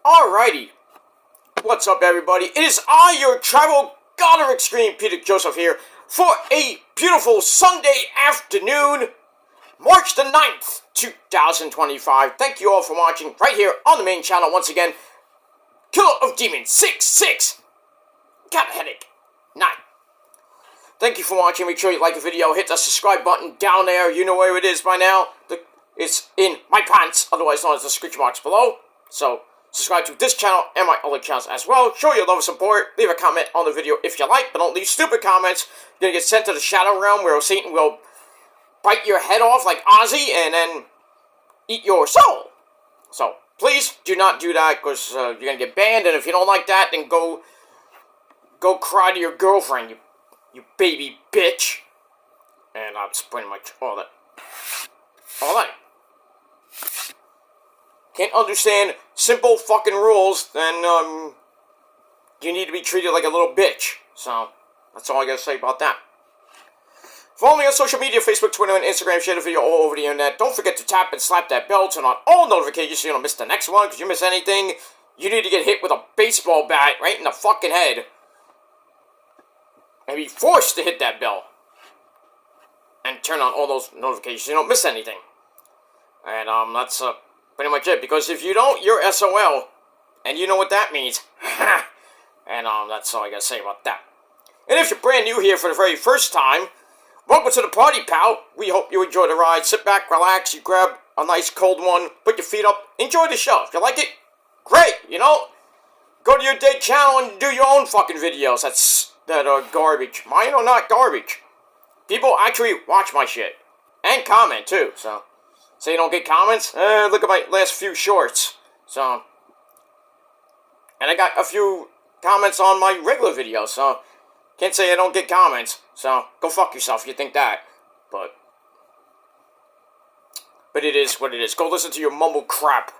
Alrighty, what's up everybody? It is I, your Tribal God of Extreme, Peter Joseph here, for a beautiful Sunday afternoon, March the 9th, 2025. Thank you all for watching right here on the main channel once again. Killer of Demons 66. Got a headache. 9. Thank you for watching. Make sure you like the video. Hit the subscribe button down there. You know where it is by now. It's in my pants, otherwise known as the screech marks below. So, subscribe to this channel and my other channels as well. Show your love and support. Leave a comment on the video if you like, but don't leave stupid comments. You're going to get sent to the Shadow Realm where Satan will bite your head off like Ozzy and then eat your soul. So, please do not do that because you're going to get banned, and if you don't like that, then go cry to your girlfriend, you baby bitch. And that's pretty much all that. Can't understand simple fucking rules, then, you need to be treated like a little bitch. So, that's all I gotta say about that. Follow me on social media, Facebook, Twitter, and Instagram. Share the video all over the internet. Don't forget to tap and slap that bell. Turn on all notifications so you don't miss the next one. Because you miss anything, you need to get hit with a baseball bat right in the fucking head. And be forced to hit that bell. And turn on all those notifications so you don't miss anything. And, that's, pretty much it, because if you don't, you're SOL, and you know what that means. And, that's all I gotta say about that. And if you're brand new here for the very first time, welcome to the party, pal. We hope you enjoy the ride. Sit back, relax, you grab a nice cold one, put your feet up, enjoy the show. If you like it, great, you know? Go to your dead channel and do your own fucking videos that are garbage. Mine are not garbage. People actually watch my shit. And comment, too, so... So you don't get comments? Look at my last few shorts. So, and I got a few comments on my regular videos, so can't say I don't get comments. So, go fuck yourself if you think that. But it is what it is. Go listen to your mumble crap.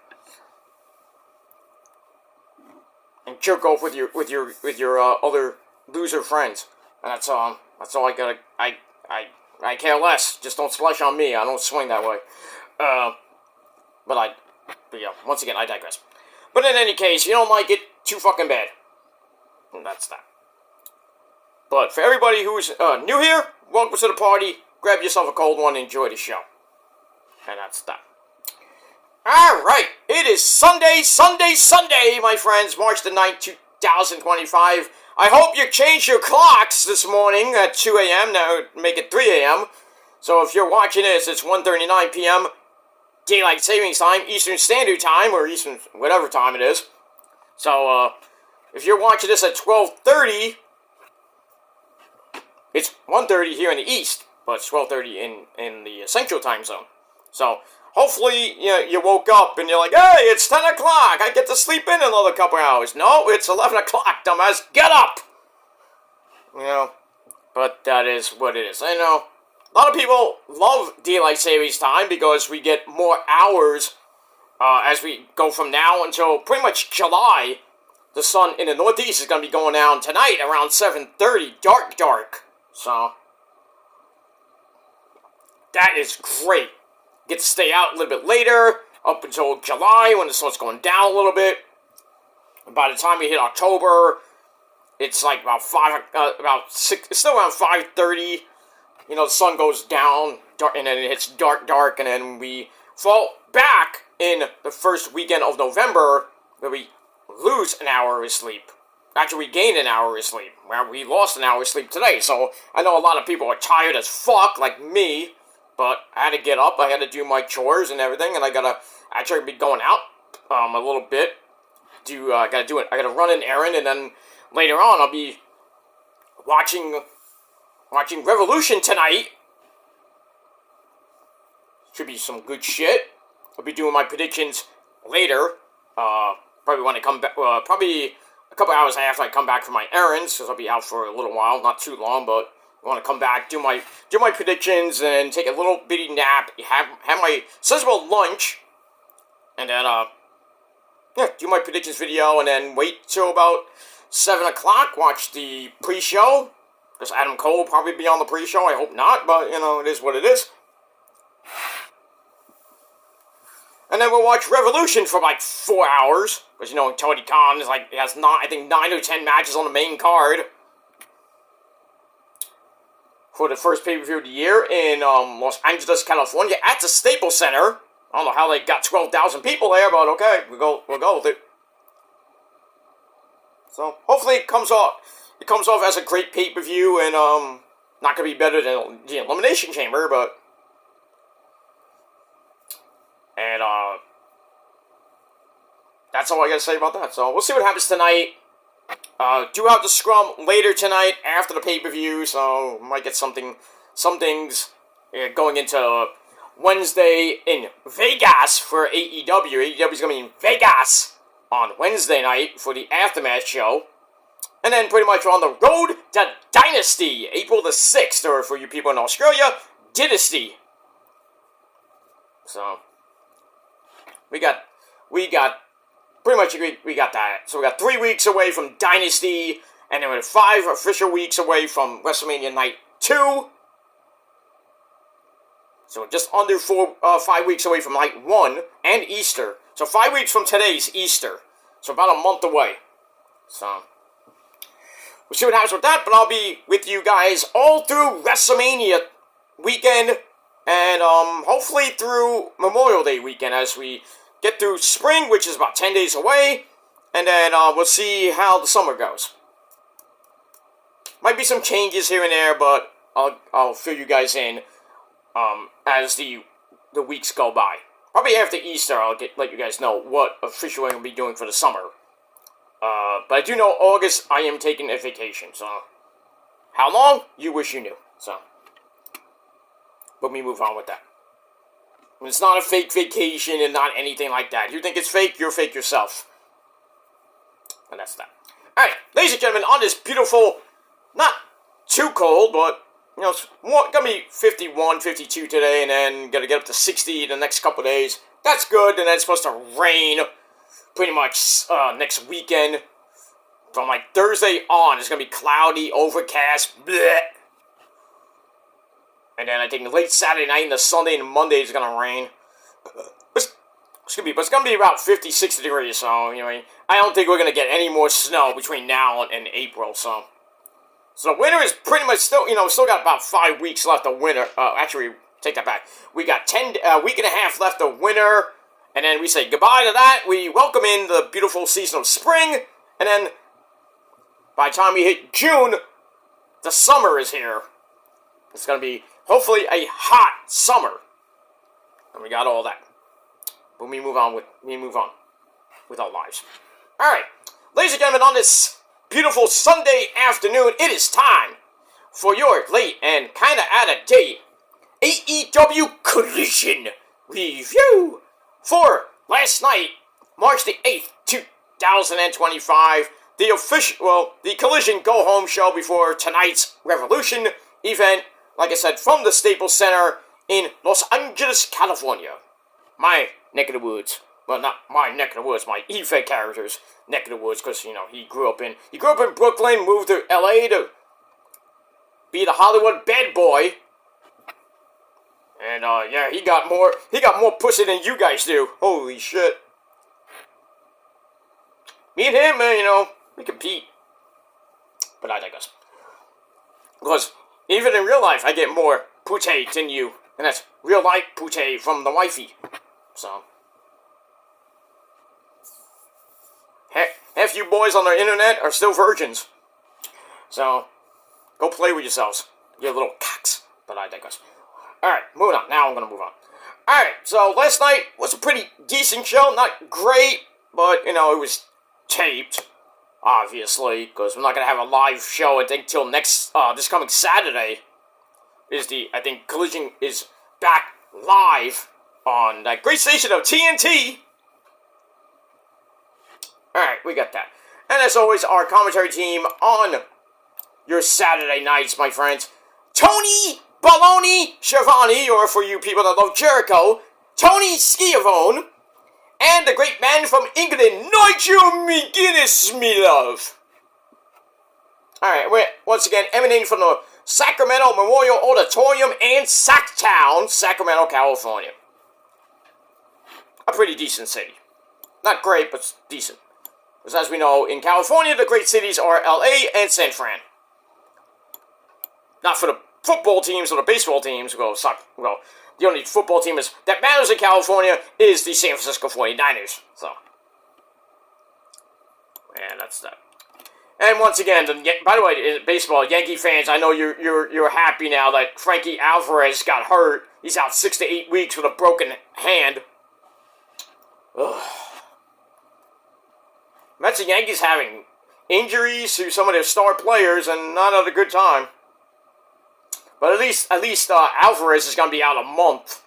And jerk off with your other loser friends. And that's all I gotta, I care less. Just don't splash on me. I don't swing that way. But yeah, once again, I digress. But in any case, you don't like it, too fucking bad. And that's that. But for everybody who's new here, welcome to the party. Grab yourself a cold one and enjoy the show. And that's that. Alright, it is Sunday, my friends, March the 9th, 2025. I hope you changed your clocks this morning at 2 a.m. Now make it 3 a.m. So if you're watching this, it's 1:39 p.m. Daylight Savings Time, Eastern Standard Time, or Eastern, whatever time it is. So, if you're watching this at 12:30, it's 1:30 here in the East, but it's 12:30 in the Central Time Zone. So, hopefully, you woke up and you're like, hey, it's 10 o'clock, I get to sleep in another couple hours. No, it's 11 o'clock, dumbass, get up! You know, but that is what it is. I know. A lot of people love Daylight Savings Time because we get more hours as we go from now until pretty much July. The sun in the Northeast is going to be going down tonight around 7:30, dark. So, that is great. Get to stay out a little bit later, up until July when the sun's going down a little bit. And by the time we hit October, it's like about 6, it's still around 5:30. You know, the sun goes down, dark, and then it hits dark, and then we fall back in the first weekend of November, where we lose an hour of sleep. Actually, we gain an hour of sleep. Well, we lost an hour of sleep today, so I know a lot of people are tired as fuck, like me, but I had to get up, I had to do my chores and everything, and I gotta actually be going out, a little bit. I gotta run an errand, and then later on, I'll be watching Revolution tonight. Should be some good shit. I'll be doing my predictions later. Probably when I come back. Probably a couple hours after I come back from my errands, because I'll be out for a little while, not too long. But I want to come back, do my predictions, and take a little bitty nap. Have my sensible lunch, and then do my predictions video, and then wait till about 7 o'clock. Watch the pre-show. Does Adam Cole probably be on the pre-show? I hope not, but, it is what it is. And then we'll watch Revolution for like 4 hours. Because, you know, Tony Khan is like, it has not, I think 9 or 10 matches on the main card. For the first pay-per-view of the year in Los Angeles, California, at the Staples Center. I don't know how they got 12,000 people there, but okay, we'll go with it. So hopefully it comes off as a great pay-per-view and not gonna be better than the Elimination Chamber, but that's all I gotta say about that. So we'll see what happens tonight. Do have the scrum later tonight after the pay-per-view, so might get some things going into Wednesday in Vegas for AEW. AEW's going to be in Vegas on Wednesday night for the Aftermath show. And then pretty much on the road to Dynasty, April the 6th, or for you people in Australia, Dynasty. So, we got pretty much we got that. So we got 3 weeks away from Dynasty, and then we're 5 official weeks away from WrestleMania Night 2. So just under 5 weeks away from Night 1 and Easter. So 5 weeks from today's Easter. So about a month away. So we'll see what happens with that, but I'll be with you guys all through WrestleMania weekend, and hopefully through Memorial Day weekend as we get through spring, which is about 10 days away, and then we'll see how the summer goes. Might be some changes here and there, but I'll fill you guys in as the weeks go by. Probably after Easter, I'll let you guys know what officially I'm going to be doing for the summer. But I do know August I am taking a vacation, so how long? You wish you knew. So, but we move on with that. It's not a fake vacation and not anything like that. You think it's fake, you're fake yourself. And that's that. Alright, ladies and gentlemen, on this beautiful, not too cold, but, you know, it's gonna be 51, 52 today, and then gonna get up to 60 the next couple days. That's good, and then it's supposed to rain pretty much next weekend. From like Thursday on, it's gonna be cloudy, overcast, bleh. And then I think late Saturday night and the Sunday and Monday is gonna rain. It's gonna be about 50, 60 degrees, so, you know, I don't think we're gonna get any more snow between now and April, so. So winter is pretty much still, you know, still got about 5 weeks left of winter. Actually, take that back. We got a week and a half left of winter, and then we say goodbye to that. We welcome in the beautiful season of spring, and then by the time we hit June, the summer is here. It's gonna be hopefully a hot summer, and we got all that. But we move on with our lives. All right, ladies and gentlemen, on this beautiful Sunday afternoon, it is time for your late and kinda out of date AEW Collision review for last night, March the 8th, 2025. The Collision Go Home show before tonight's Revolution event. Like I said, from the Staples Center in Los Angeles, California. My neck of the woods. Well, not my neck of the woods, my Ife character's neck of the woods, because, you know, he grew up in Brooklyn, moved to LA to be the Hollywood bad boy. And, yeah, he got more pussy than you guys do. Holy shit. Me and him, you know, we compete. But I digress. Because even in real life, I get more poochie than you. And that's real life poochie from the wifey. So. Half you boys on the internet are still virgins. So, go play with yourselves. You little cocks. But I digress. Alright, moving on. Now I'm going to move on. Alright, so last night was a pretty decent show. Not great, but, you know, it was taped. Obviously, because we're not going to have a live show, I think, till next, this coming Saturday. I think Collision is back live on that great station of TNT. Alright, we got that. And as always, our commentary team on your Saturday nights, my friends. Tony Baloney Schiavone, or for you people that love Jericho, Tony Schiavone, and the great man from England, Nigel McGuinness, me love. Alright, we're once again emanating from the Sacramento Memorial Auditorium in Sacktown, Sacramento, California. a pretty decent city. Not great, but decent. Because as we know, in California, the great cities are LA and San Fran. Not for the football teams or the baseball teams. Well, the only football team that matters in California is the San Francisco 49ers. So, and that's that. And once again, by the way, in baseball, Yankee fans, I know you're happy now that Frankie Alvarez got hurt. He's out 6 to 8 weeks with a broken hand. Ugh. Mets and Yankees having injuries to some of their star players and not at a good time. But at least Alvarez is going to be out a month.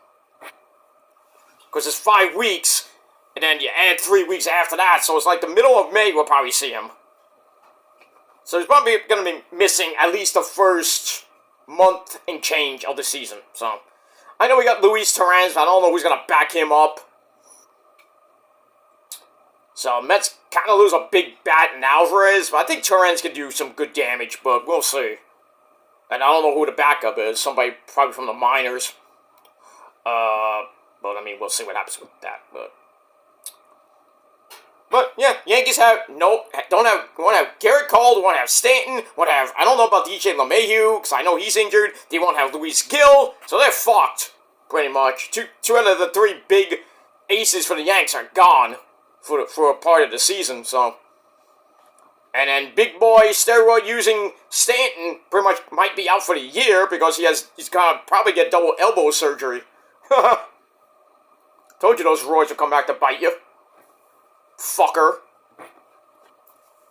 Because it's 5 weeks, and then you add 3 weeks after that, so it's like the middle of May we'll probably see him. So he's probably going to be missing at least the first month and change of the season. So I know we got Luis Torrens, but I don't know who's going to back him up. So Mets kind of lose a big bat in Alvarez, but I think Torrens can do some good damage, but we'll see. And I don't know who the backup is. Somebody probably from the minors. But I mean, we'll see what happens with that. But yeah, Yankees want to have Garrett Cole, they want to have Stanton, I don't know about DJ LeMahieu, because I know he's injured. They won't have Luis Gil, so they're fucked, pretty much. Two out of the 3 big aces for the Yanks are gone for a part of the season, so. And then big boy steroid using Stanton pretty much might be out for the year because he's gonna probably get double elbow surgery. Told you those roids will come back to bite you. Fucker. And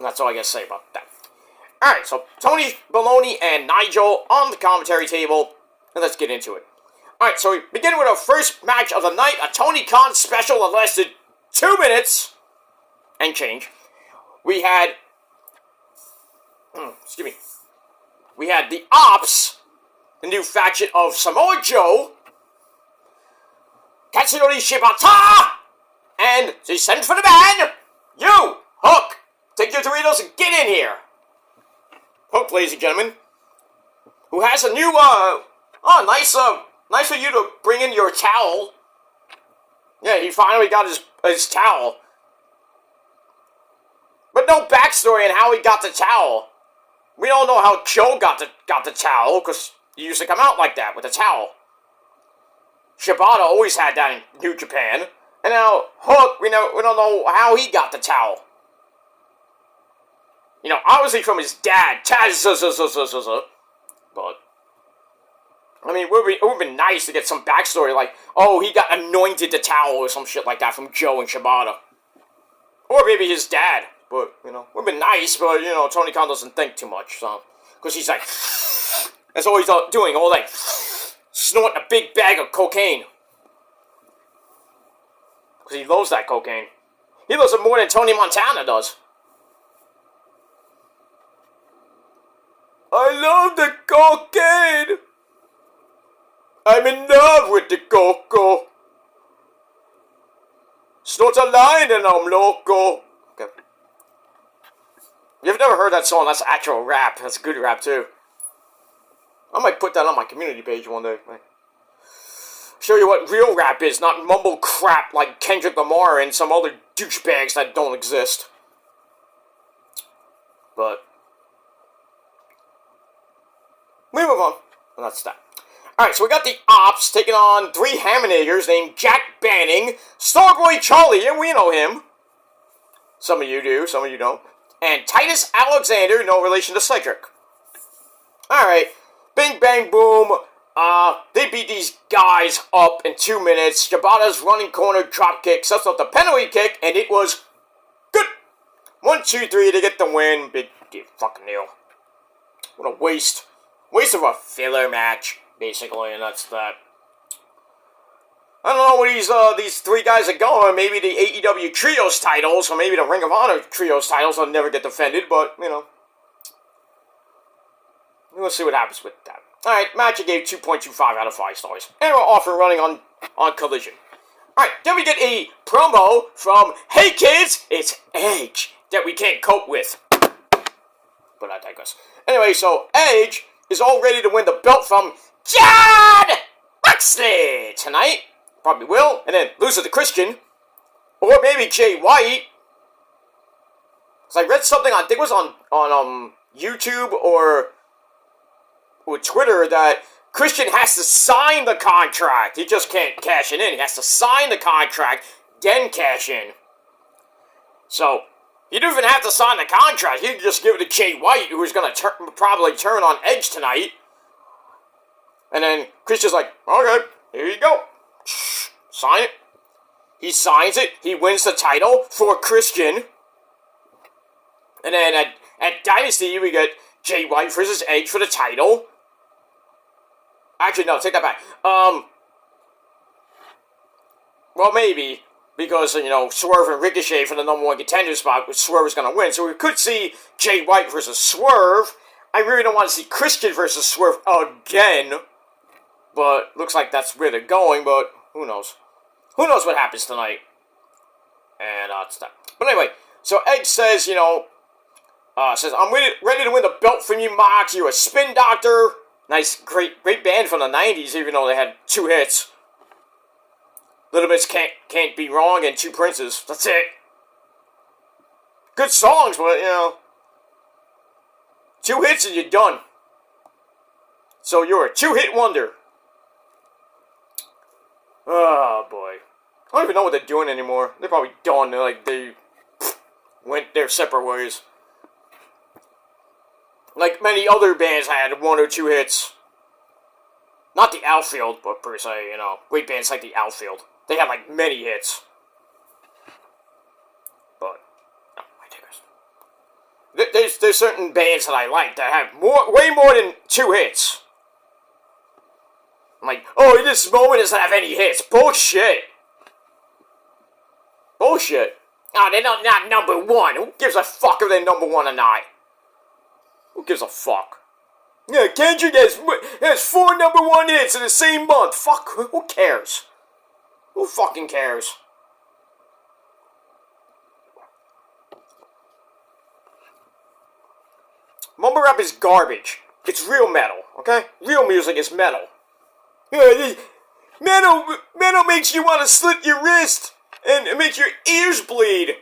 that's all I gotta say about that. Alright, so Tony Baloney and Nigel on the commentary table, and let's get into it. Alright, so we begin with our first match of the night, a Tony Khan special that lasted 2 minutes and change. We had the Ops, the new faction of Samoa Joe, Katsuyori Shibata, and they send for the man. You, Hook, take your Doritos and get in here. Hook, ladies and gentlemen, who has a new, nice for you to bring in your towel. Yeah, he finally got his towel. But no backstory on how he got the towel. We don't know how Joe got the towel, because he used to come out like that, with a towel. Shibata always had that in New Japan. And now, Hook, we don't know how he got the towel. You know, obviously from his dad, but, I mean, it would have been nice to get some backstory, like, oh, he got anointed the towel or some shit like that from Joe and Shibata. Or maybe his dad. But, you know, would have been nice, but, you know, Tony Khan doesn't think too much, so. Because he's like, that's all he's doing, all like, snorting a big bag of cocaine. Because he loves that cocaine. He loves it more than Tony Montana does. I love the cocaine. I'm in love with the cocoa. Snorts a line and I'm loco. Okay. If you've never heard that song, that's actual rap. That's good rap, too. I might put that on my community page one day. Show you what real rap is, not mumble crap like Kendrick Lamar and some other douchebags that don't exist. But we move on. And that's that. Alright, so we got the Ops taking on 3 Hamanagers named Jack Banning, Starboy Charlie, and we know him. Some of you do, some of you don't. And Titus Alexander, no relation to Cedric. Alright, bing bang boom. They beat these guys up in 2 minutes. Shibata's running corner drop kick sets up the penalty kick, and it was good. 1, 2, 3 to get the win. Big fucking deal. What a waste. Waste of a filler match, basically, and that's that. I don't know where these 3 guys are going. Maybe the AEW Trios titles, or maybe the Ring of Honor Trios titles will never get defended, but, you know. We'll see what happens with that. Alright, match I gave 2.25 out of 5 stars. And we're off and running on Collision. Alright, then we get a promo from, hey kids, it's Edge that we can't cope with. But I digress. Anyway, so Edge is all ready to win the belt from Jon Moxley tonight. Probably will. And then lose it to Christian. Or maybe Jay White. Because I read something, I think it was on YouTube or Twitter, that Christian has to sign the contract. He just can't cash it in. He has to sign the contract, then cash in. So, you don't even have to sign the contract. You can just give it to Jay White, who's going to probably turn on Edge tonight. And then Christian's like, okay, here you go. Sign it. He signs it. He wins the title for Christian. And then at Dynasty, we get Jay White versus Edge for the title. Actually, no, take that back. Well, maybe. Because, Swerve and Ricochet for the number one contender spot, which Swerve is going to win. So we could see Jay White versus Swerve. I really don't want to see Christian versus Swerve again. But looks like that's where they're going, but who knows? Who knows what happens tonight? And, it's that. But anyway, so Edge says, says, I'm ready to win the belt from you, Mox. You're a spin doctor. Nice, great band from the 90s, even though they had 2 hits. Little Miss Can't Be Wrong and 2 Princes. That's it. Good songs, but, 2 hits and you're done. So you're a 2-hit wonder. Oh, boy. I don't even know what they're doing anymore. They're probably done. They went their separate ways. Like many other bands had 1 or 2 hits. Not the Outfield, but per se, great bands like the Outfield. They had, many hits. But, no, I digress. There's certain bands that I like that have way more than 2 hits. I'm like, oh, this moment doesn't have any hits. Bullshit. Bullshit. Oh, they're not number 1. Who gives a fuck if they're number 1 or not? Who gives a fuck? Yeah, Kendrick has 4 number 1 hits in the same month. Fuck, who cares? Who fucking cares? Mumble rap is garbage. It's real metal, okay? Real music is metal. Yeah, metal makes you want to slit your wrist and it makes your ears bleed.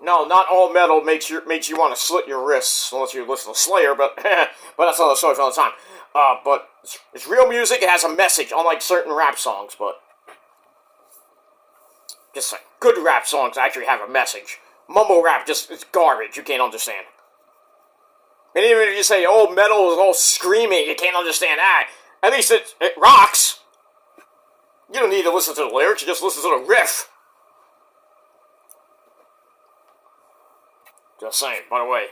No, not all metal makes you want to slit your wrists, unless you listen to Slayer, but that's another story for another time. But it's real music, it has a message, unlike certain rap songs, but just like good rap songs actually have a message. Mumble rap it's garbage, you can't understand. And even if you say, oh, metal is all screaming, you can't understand that. At least it rocks. You don't need to listen to the lyrics, you just listen to the riff. Just saying, by the way.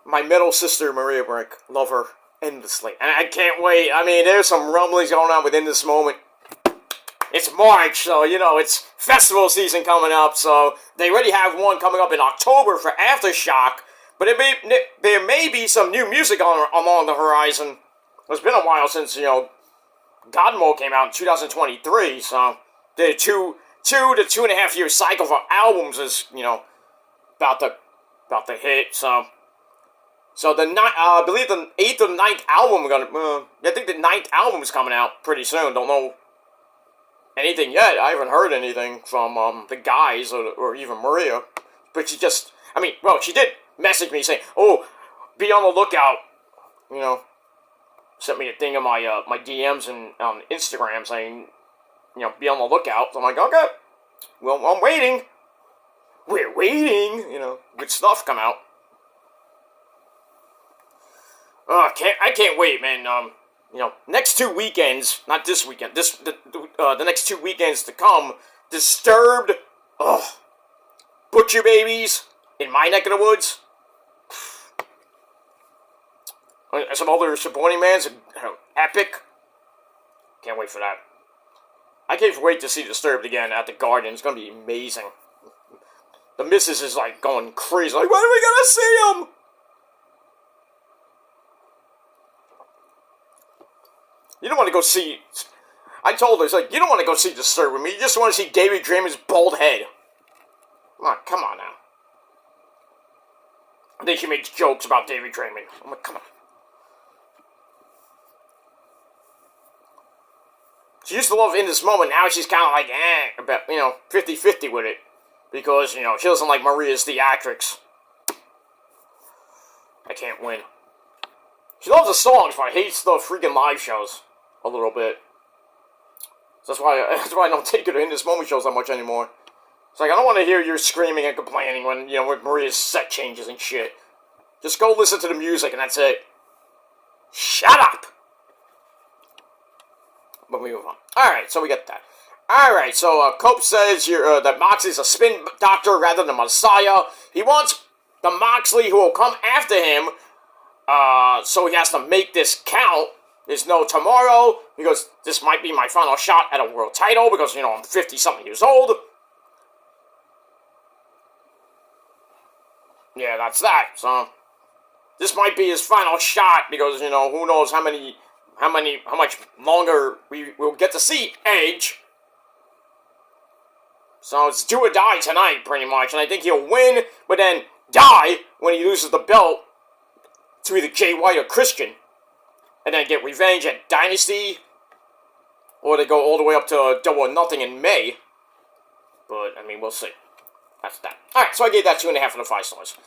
My middle sister, Maria Brick, love her endlessly. And I can't wait. I mean, there's some rumblings going on within this moment. It's March, so, it's festival season coming up, so they already have one coming up in October for Aftershock, but there may be some new music along the horizon. It's been a while since, God Mode came out in 2023, so the 2 to 2.5 year cycle for albums is, about to hit, so I believe the 8th or 9th album I think the 9th album is coming out pretty soon. Don't know anything yet. I haven't heard anything from the guys or even Maria, but she did message me saying, oh, be on the lookout, sent me a thing on my DMs and on Instagram saying, be on the lookout. So I'm like, okay, well, I'm waiting. We're waiting, good stuff come out. I can't wait, man. Next 2 weekends, not this weekend, the next 2 weekends to come, Disturbed, Butcher Babies, in my neck of the woods, and some other supporting bands, Epic, can't wait for that. I can't wait to see Disturbed again at the Garden. It's gonna be amazing. The missus is going crazy, when are we gonna see him? You don't want to go see... I told her, you don't want to go see Disturbed with me. You just want to see David Draymond's bald head. Come on now. I think she makes jokes about David Draymond. I'm like, come on. She used to love In This Moment. Now she's kind of like, about, 50-50 with it. Because, she doesn't like Maria's theatrics. I can't win. She loves the songs, but hates the freaking live shows a little bit. So that's why I don't take her to In This Moment shows that much anymore. It's like, I don't want to hear you screaming and complaining when, when Maria's set changes and shit. Just go listen to the music and that's it. Shut up! But we move on. Alright, so we get that. Alright, so Cope says that Moxley's a spin doctor rather than Messiah. He wants the Moxley who will come after him, so he has to make this count. There's no tomorrow, because this might be my final shot at a world title, because, I'm 50-something years old. Yeah, that's that, so... This might be his final shot, because, who knows how much longer we will get to see Edge. So it's do or die tonight, pretty much, and I think he'll win, but then die when he loses the belt to either Jay White or Christian. And then get revenge at Dynasty, or they go all the way up to Double or Nothing in May. But, we'll see. That's that. Alright, so I gave that 2.5 out of 5 stars.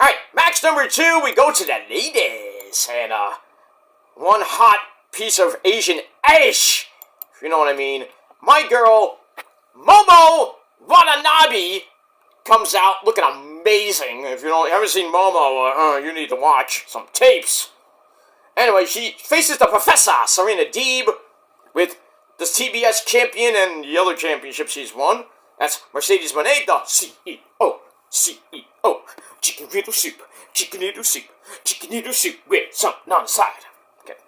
Alright, match number 2, we go to the ladies. And, one hot piece of Asian ash, if you know what I mean. My girl, Momo Watanabe, comes out looking amazing. If you haven't seen Momo, you need to watch some tapes. Anyway, she faces the Professor, Serena Deeb, with the TBS champion and the other championship she's won. That's Mercedes Moné, the CEO. Chicken noodle soup, chicken noodle soup, chicken noodle soup with something on the side. Okay.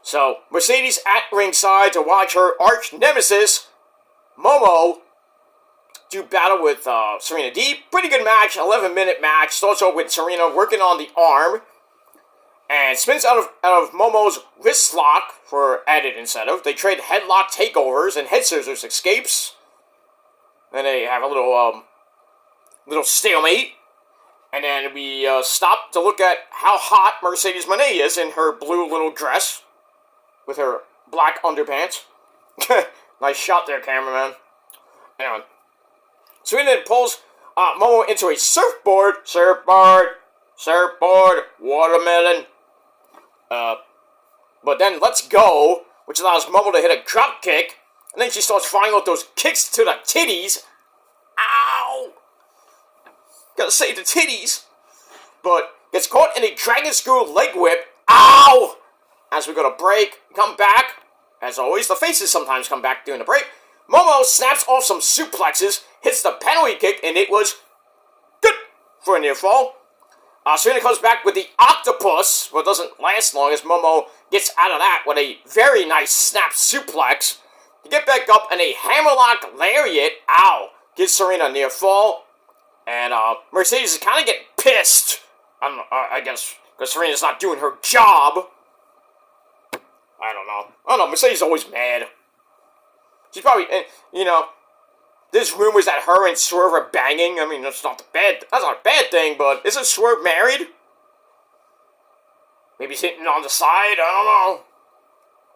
So, Mercedes at ringside to watch her arch nemesis, Momo, do battle with Serena Deeb. Pretty good match, 11-minute match. Starts off with Serena working on the arm. And spins out of Momo's wrist lock for added incentive. They trade headlock takeovers and head scissors escapes. Then they have a little stalemate. And then we stop to look at how hot Mercedes Moné is in her blue little dress. With her black underpants. Nice shot there, cameraman. Anyway. Serena then pulls Momo into a surfboard, watermelon. But then Let's Go, which allows Momo to hit a drop kick, and then she starts firing out those kicks to the titties. Ow! Gotta say the titties. But gets caught in a dragon screw leg whip. Ow! As we go to break, come back. As always, the faces sometimes come back during the break. Momo snaps off some suplexes, hits the penalty kick, and it was good for a near fall. Serena comes back with the octopus, but doesn't last long as Momo gets out of that with a very nice snap suplex. To get back up and a hammerlock lariat, ow, gives Serena a near fall. And Mercedes is kind of getting pissed, I guess, because Serena's not doing her job. I don't know, Mercedes is always mad. She's probably, there's rumors that her and Swerve are banging. That's not a bad thing, but isn't Swerve married? Maybe he's hitting on the side, I don't know.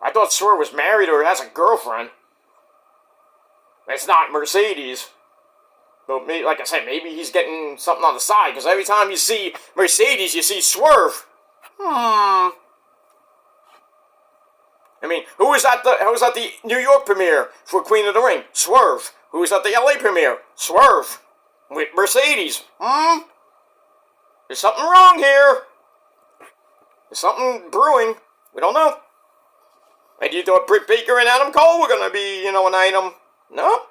I thought Swerve was married or has a girlfriend. It's not Mercedes. But like I said, maybe he's getting something on the side, because every time you see Mercedes, you see Swerve. Who was at the New York premiere for Queen of the Ring? Swerve. Who was at the LA premiere? Swerve. With Mercedes. There's something wrong here. There's something brewing. We don't know. Maybe you thought Britt Baker and Adam Cole were gonna be, an item. No.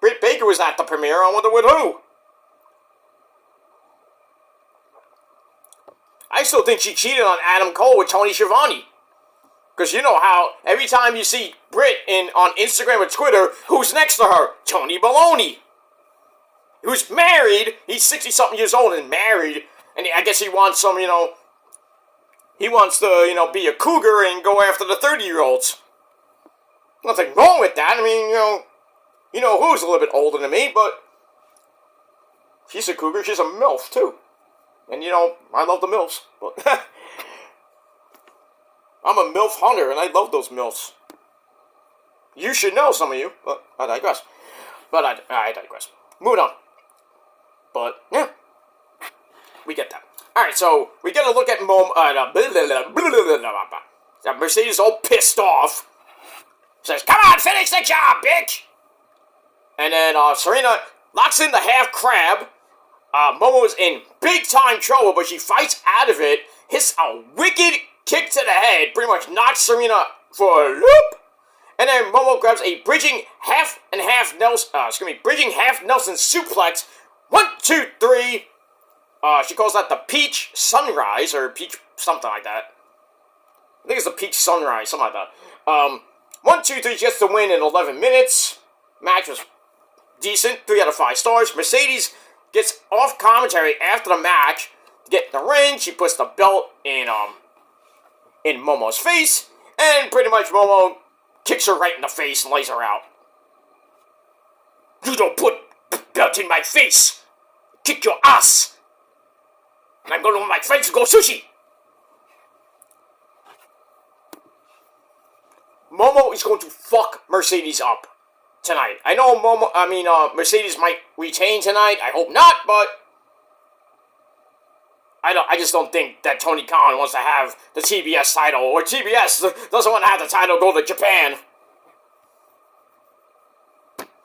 Britt Baker was at the premiere. I wonder with who. I still think she cheated on Adam Cole with Tony Schiavone. Because you know how every time you see Britt on Instagram or Twitter, who's next to her? Tony Baloney. Who's married. He's 60-something years old and married. And I guess he wants some, he wants to, be a cougar and go after the 30-year-olds. Nothing wrong with that. Who's a little bit older than me, but she's a cougar. She's a MILF, too. And, I love the MILFs. But I'm a MILF hunter, and I love those MILFs. You should know, some of you, but I digress. I digress. Moving on. But, yeah. We get that. Alright, so we get a look at Mercedes all pissed off. Says, come on, finish the job, bitch! And then Serena locks in the half crab. Momo is in big time trouble, but she fights out of it, hits a wicked kick to the head, pretty much knocks Serena for a loop. And then Momo grabs a bridging half Nelson suplex. 1, 2, 3. She calls that the Peach Sunrise, or Peach something like that. I think it's the Peach Sunrise, something like that. 1, 2, 3, she gets the win in 11 minutes. Match was decent, 3 out of 5 stars. Mercedes gets off commentary after the match to get in the ring. She puts the belt in Momo's face, and pretty much Momo kicks her right in the face and lays her out. You don't put belt in my face! Kick your ass! And I'm going with my friends to go sushi! Momo is going to fuck Mercedes up tonight. I know Mercedes might retain tonight. I hope not, but I just don't think that Tony Khan wants to have the TBS title, or TBS doesn't want to have the title go to Japan.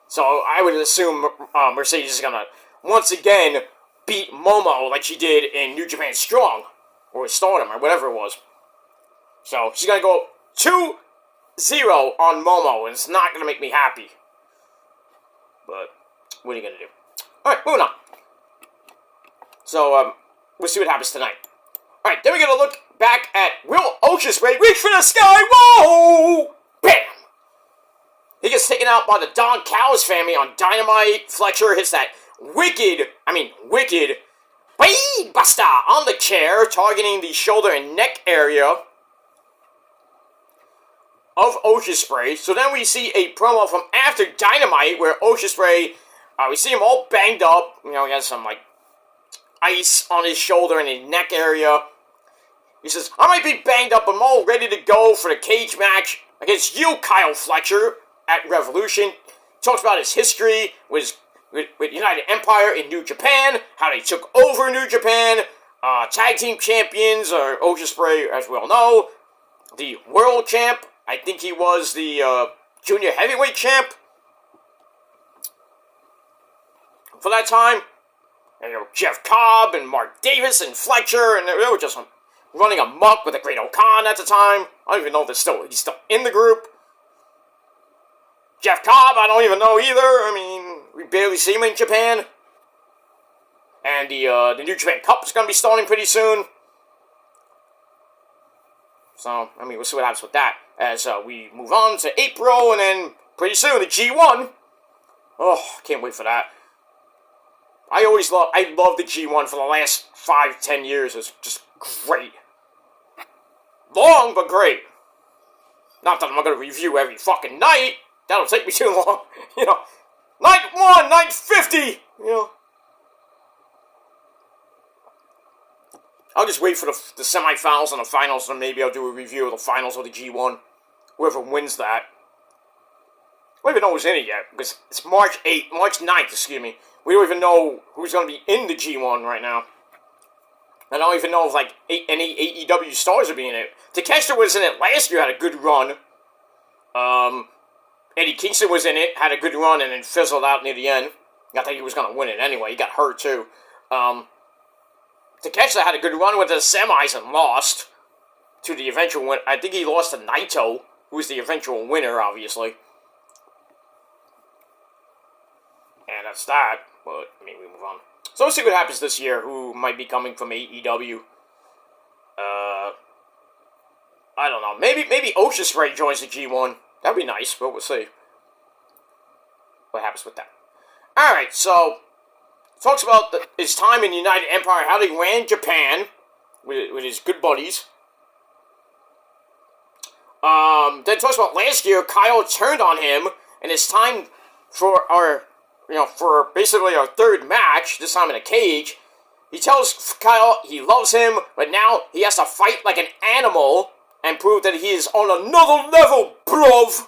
So I would assume Mercedes is gonna once again beat Momo like she did in New Japan Strong, or Stardom, or whatever it was. So she's gonna go 2-0 on Momo, and it's not gonna make me happy. But what are you gonna do? Alright, moving on. So, we'll see what happens tonight. Alright, then we're gonna look back at Will Ospreay reach for the sky. Whoa! Bam! He gets taken out by the Don Callis family on Dynamite. Fletcher hits that wicked Blade Buster on the chair, targeting the shoulder and neck area of Ospreay. So then we see a promo from after Dynamite where Ospreay, we see him all banged up. You know, he has some, like, ice on his shoulder and his neck area. He says, I might be banged up, but I'm all ready to go for the cage match against you, Kyle Fletcher, at Revolution. Talks about his history with United Empire in New Japan, how they took over New Japan, tag team champions, or Ospreay, as we all know, the world champ. I think he was the junior heavyweight champ for that time. And, you know, Jeff Cobb and Mark Davis and Fletcher, and they were just running amok with the Great O'Khan at the time. I don't even know if he's still in the group. Jeff Cobb, I don't even know either. I mean, we barely see him in Japan. And the New Japan Cup is going to be starting pretty soon. So, I mean, we'll see what happens with that as we move on to April, and then pretty soon the G1. Oh, can't wait for that. I love the G1 for the last 5-10 years. It's just great. Long, but great. Not that I'm not going to review every fucking night. That'll take me too long. You know, night 1, night 50. You know. I'll just wait for the semifinals and the finals, and maybe I'll do a review of the finals of the G1. Whoever wins that. We don't even know who's in it yet, because it's March 9th, excuse me. We don't even know who's going to be in the G1 right now. I don't even know if, like, any AEW stars are being in it. Takeshita was in it last year, had a good run. Eddie Kingston was in it, had a good run, and then fizzled out near the end. I think he was going to win it anyway. He got hurt, too. Takeshita had a good run with the semis and lost to the eventual win. I think he lost to Naito, who was the eventual winner, obviously. And that's that. But, I mean, we move on. So we'll see what happens this year, who might be coming from AEW. I don't know. Maybe Ospreay joins the G1. That'd be nice, but we'll see what happens with that. Alright, so talks about his time in the United Empire, how he ran Japan with his good buddies. Then talks about last year, Kyle turned on him, and it's time for for basically our third match, this time in a cage. He tells Kyle he loves him, but now he has to fight like an animal and prove that he is on another level, bruv.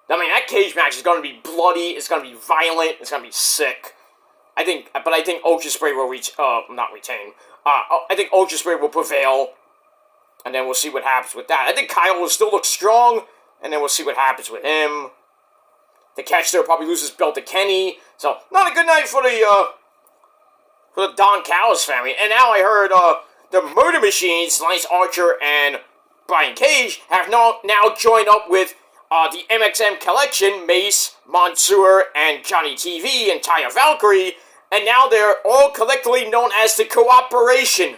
I mean, that cage match is going to be bloody, it's going to be violent, it's going to be sick. I think Ocean Spray will not retain. I think Ocean Spray will prevail, and then we'll see what happens with that. I think Kyle will still look strong, and then we'll see what happens with him. The Catch there probably loses belt to Kenny, so not a good night for the Don Callis family. And now I heard the Murder Machines, Lance Archer and Brian Cage, have now joined up with the MXM Collection, Mace, Mansoor, and Johnny TV, and Taya Valkyrie, and now they're all collectively known as the Cooperation.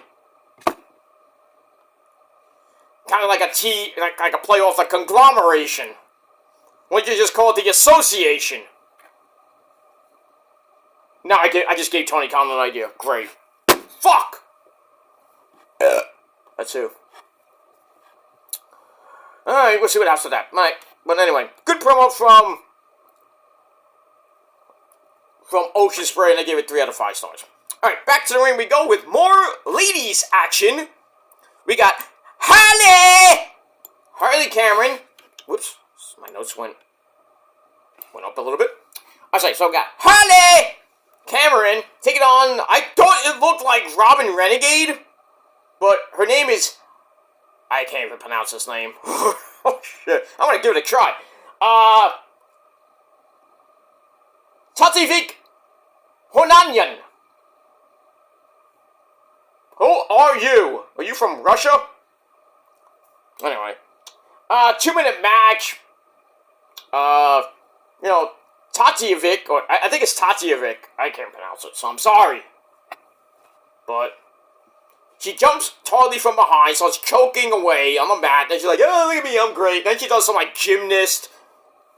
Kind of like a play off the Conglomeration. Why don't you just call it the Association? No, I just gave Tony Khan an idea. Great. Fuck! That's who. Alright, we'll see what happens to that. Alright, but anyway, good promo from Ocean Spray, and I gave it 3 out of 5 stars. Alright, back to the ring we go with more ladies action. We got Harley Cameron. Whoops, my notes went up a little bit. I say, so we got Harley Cameron taking on, I thought it looked like Robin Renegade, but her name is, I can't even pronounce this name. Oh shit, I'm gonna give it a try. Tatsivik Honanyan. Who are you? Are you from Russia? Anyway. 2-minute match. Tatyevic, or I think it's Tatyevic. I can't pronounce it, so I'm sorry. But she jumps Harley from behind, starts choking away on the mat. Then she's like, oh, look at me, I'm great. Then she does some, like, gymnast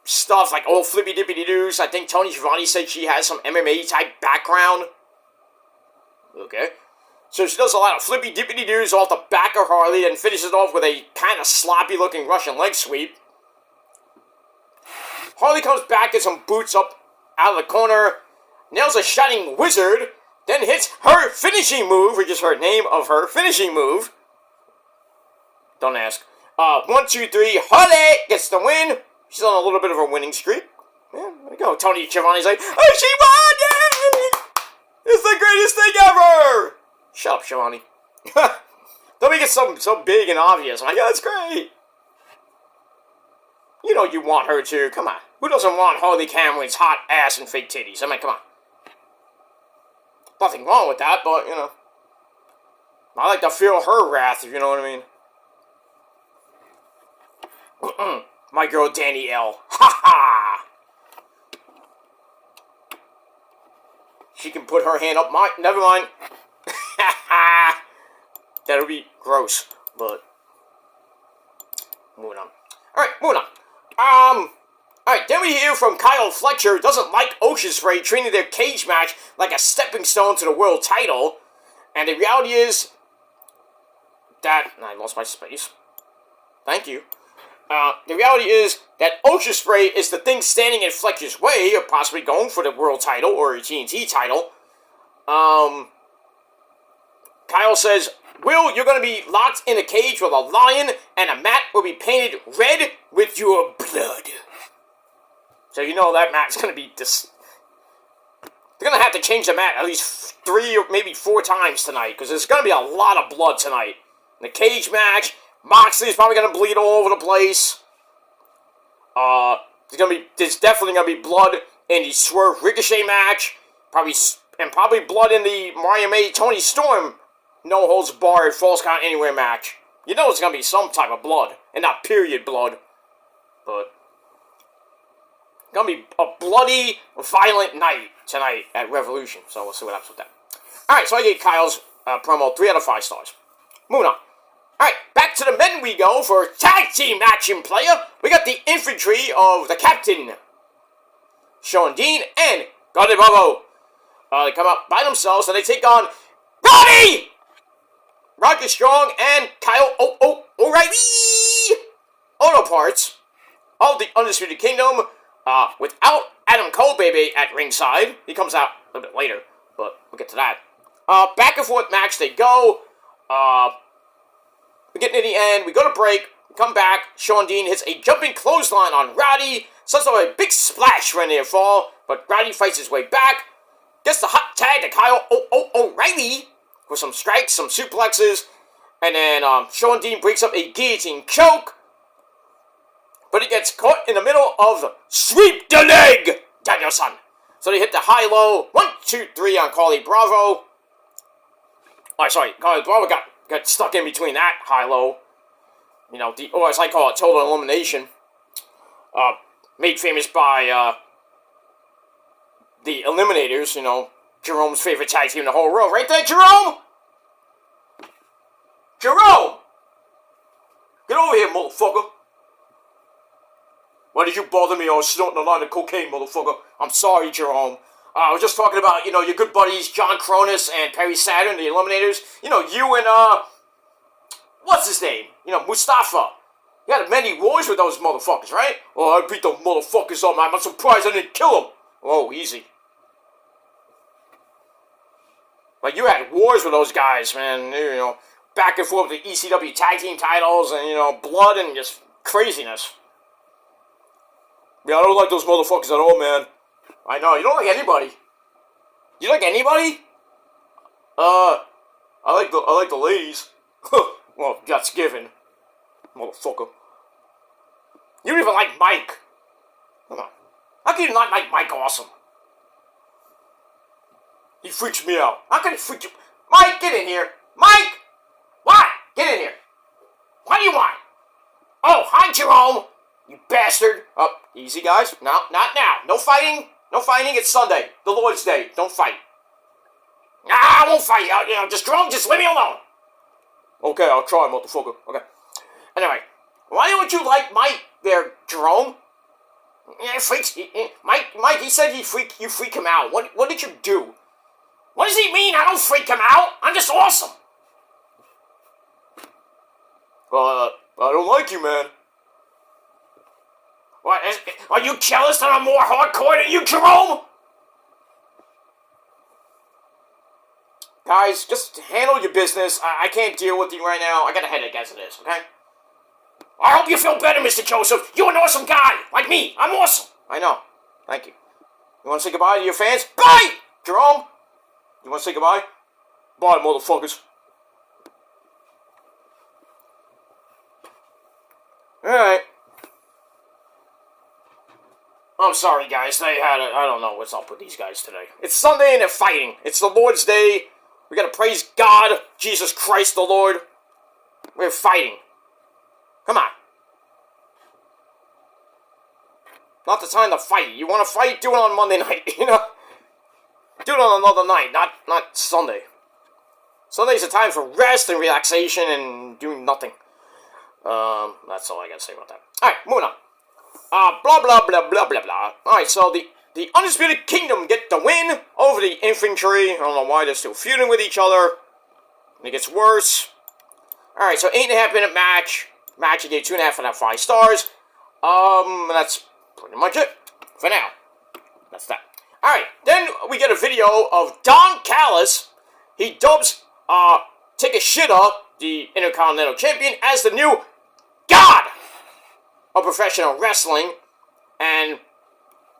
stuff, like old flippy-dippy-doos. I think Tony Schiavone said she has some MMA-type background. Okay. So she does a lot of flippy-dippy-doos off the back of Harley and finishes off with a kind of sloppy-looking Russian leg sweep. Harley comes back, gets some boots up out of the corner, nails a Shining Wizard, then hits her finishing move, which is her name of her finishing move. Don't ask. 1, 2, 3, Harley gets the win. She's on a little bit of a winning streak. Yeah, there we go. Tony Schiavone's like, oh, she won! Yay! It's the greatest thing ever! Shut up, Schiavone. Don't make it so big and obvious. I'm like, oh, that's great. You know you want her to. Come on. Who doesn't want Harley Cameron's hot ass and fake titties? I mean, come on. Nothing wrong with that, but, you know. I like to feel her wrath, if you know what I mean. My girl Danielle. Ha ha! She can put her hand up my... Never mind. Ha ha! That'll be gross, but... Moving on. Alright, moving on. Alright, then we hear from Kyle Fletcher, who doesn't like Ocean Spray treating their cage match like a stepping stone to the world title. And the reality is that... I lost my space. Thank you. The reality is that Ocean Spray is the thing standing in Fletcher's way of possibly going for the world title or a TNT title. Kyle says, Will, you're going to be locked in a cage with a lion, and a mat will be painted red with your blood. So you know that mat's going to be... They're going to have to change the mat at least 3 or maybe 4 times tonight, because there's going to be a lot of blood tonight. In the cage match, Moxley's probably going to bleed all over the place. There's definitely going to be blood in the Swerve Ricochet match. Probably blood in the Mario May Tony Storm No Holds Barred Falls Count Anywhere match. You know it's going to be some type of blood, and not period blood. But it's going to be a bloody, violent night tonight at Revolution. So we'll see what happens with that. Alright, so I gave Kyle's promo 3 out of 5 stars. Moving on. Alright, back to the men we go for tag team action player. We got the infantry of the captain, Sean Dean and Gotti Bobo. They come up by themselves and they take on Roddy, Rocket Strong, and Kyle O'Reilly. Auto Parts of the Undisputed Kingdom without Adam Cole baby at ringside. He comes out a little bit later, but we'll get to that. Back and forth match they go. getting to the end. We go to break. We come back. Shawn Dean hits a jumping clothesline on Roddy. Sets up a big splash when they fall. But Roddy fights his way back. Gets the hot tag to Kyle O'Reilly with some strikes, some suplexes. And then Shawn Dean breaks up a guillotine choke. But he gets caught in the middle of the sweep the leg, Danielson. So they hit the high-low. 1, 2, 3 on Carly Bravo. Oh, sorry. Carly Bravo got stuck in between that high-low. You know, or as I call it, total elimination. Made famous by the Eliminators, you know, Jerome's favorite tag team in the whole world. Right there, Jerome? Jerome! Get over here, motherfucker. Why did you bother me? I was snorting a lot of cocaine, motherfucker. I'm sorry, Jerome. I was just talking about, you know, your good buddies, John Cronus and Perry Saturn, the Eliminators. You know, you and, what's his name? You know, Mustafa. You had many wars with those motherfuckers, right? Oh, I beat those motherfuckers up, man. I'm surprised I didn't kill them. Oh, easy. Like, you had wars with those guys, man. You know, back and forth with the ECW tag team titles and, you know, blood and just craziness. Yeah, I don't like those motherfuckers at all, man. I know, you don't like anybody. You like anybody? I like the ladies. Well, that's given. Motherfucker. You don't even like Mike. Come on. How can you not like Mike Awesome? He freaks me out. How can he freak you? Mike, get in here. Mike! What? Get in here. What do you want? Oh, hi, Jerome. You bastard. Oh, easy, guys. No, not now. No fighting. No fighting. It's Sunday. The Lord's Day. Don't fight. Nah, I won't fight. You know, just Jerome, just leave me alone. Okay, I'll try, motherfucker. Okay. Anyway, why don't you like Mike there, Jerome? Yeah, freaks. Mike, he said you freak him out. What did you do? What does he mean I don't freak him out? I'm just awesome. I don't like you, man. What, are you jealous that I'm more hardcore than you, Jerome? Guys, just handle your business. I can't deal with you right now. I got a headache as it is, okay? I hope you feel better, Mr. Joseph. You're an awesome guy. Like me. I'm awesome. I know. Thank you. You want to say goodbye to your fans? Bye! Jerome? You want to say goodbye? Bye, motherfuckers. Alright. I'm sorry, guys. I don't know what's up with these guys today. It's Sunday and they're fighting. It's the Lord's Day. We gotta praise God, Jesus Christ the Lord. We're fighting. Come on. Not the time to fight. You want to fight? Do it on Monday night, you know? Do it on another night, not Sunday. Sunday's a time for rest and relaxation and doing nothing. That's all I gotta say about that. Alright, moving on. Blah, blah, blah, blah, blah, blah. Alright, so the Undisputed Kingdom get the win over the Infantry. I don't know why they're still feuding with each other. And it gets worse. Alright, so 8.5 minute match. Match, you gave 2.5 out of 5 stars. And that's pretty much it for now. That's that. Alright, then we get a video of Don Callis. He dubs, Takeshita, the Intercontinental Champion, as the new God of professional wrestling. And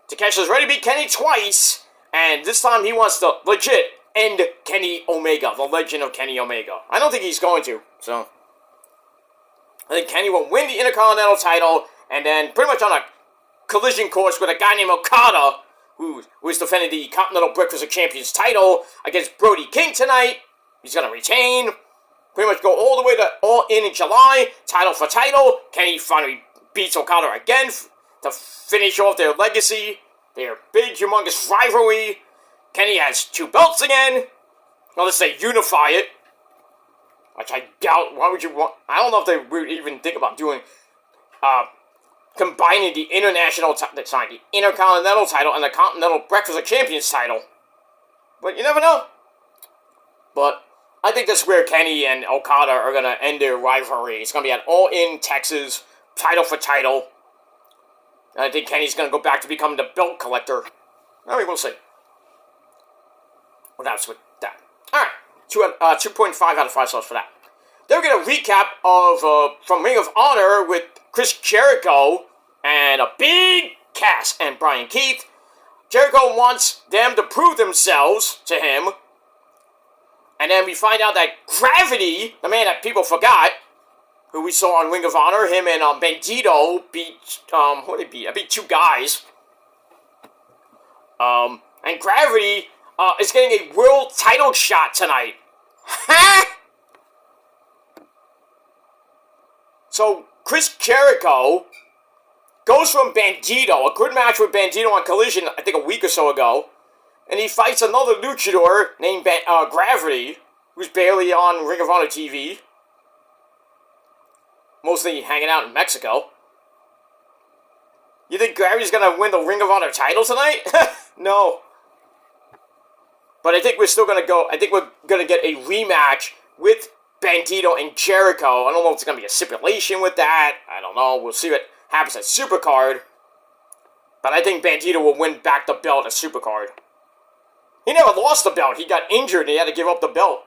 Takeshi's ready to beat Kenny twice. And this time he wants to legit end Kenny Omega, the legend of Kenny Omega. I don't think he's going to, so I think Kenny will win the Intercontinental title, and then pretty much on a collision course with a guy named Okada, who is defending the Continental Breakfast of Champions title against Brody King tonight. He's going to retain. Pretty much go all the way to All In July, title for title. Kenny finally beats Okada again to finish off their legacy, their big, humongous rivalry. Kenny has 2 belts again. Well, let's say unify it. Which I doubt. Why would you want? I don't know if they would even think about doing, combining the the Intercontinental title and the Continental Breakfast of Champions title. But you never know. But I think that's where Kenny and Okada are going to end their rivalry. It's going to be at All In Texas, title for title. And I think Kenny's going to go back to becoming the belt collector. I mean, we'll see. Well, that's with that. Alright. 2.5 out of 5 stars for that. Then we get a recap of from Ring of Honor with Chris Jericho and a big cast and Brian Keith. Jericho wants them to prove themselves to him. And then we find out that Gravity, the man that people forgot, who we saw on Ring of Honor, him and Bandito beat, what did they beat? I beat 2 guys. And Gravity is getting a world title shot tonight. Ha! So, Chris Jericho goes from Bandito, a good match with Bandito on Collision, I think a week or so ago, and he fights another luchador named Gravity, who's barely on Ring of Honor TV, mostly hanging out in Mexico. You think Gravity's gonna win the Ring of Honor title tonight? No. But I think we're still gonna go, I think we're gonna get a rematch with Bandito and Jericho. I don't know if it's gonna be a stipulation with that. I don't know. We'll see what happens at Supercard. But I think Bandito will win back the belt at Supercard. He never lost the belt. He got injured and he had to give up the belt.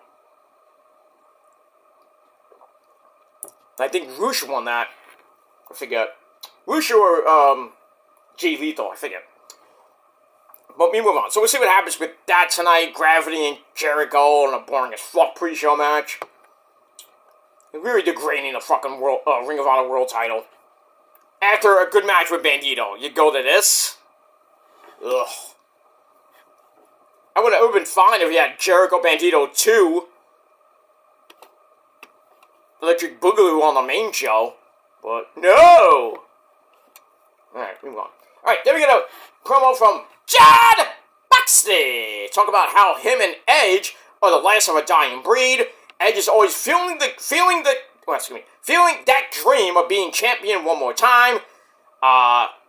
I think Rush won that. I forget. Rush or Jay Lethal, I forget. But we move on. So we'll see what happens with that tonight. Gravity and Jericho in a boring as fuck pre-show match. Really degrading the fucking world, Ring of Honor World title. After a good match with Bandito, you go to this? Ugh. I would have been fine if you had Jericho Bandito 2. Electric Boogaloo on the main show. But no! Alright, move on. Alright, then we get a promo from Jon Moxley. Talk about how him and Edge are the last of a dying breed. Edge is always feeling that dream of being champion one more time.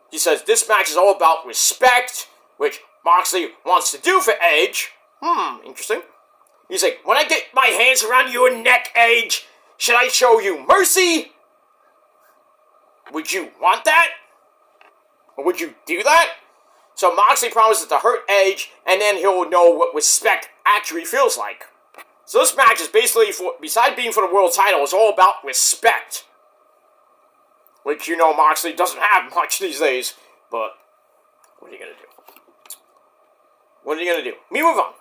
He says this match is all about respect, which Moxley wants to do for Edge. Interesting. He's like, when I get my hands around your neck, Edge, should I show you mercy? Would you want that? Or would you do that? So Moxley promises to hurt Edge, and then he'll know what respect actually feels like. So this match is basically, besides being for the world title, it's all about respect. Which, you know, Moxley doesn't have much these days. But, what are you going to do? What are you going to do? We move on.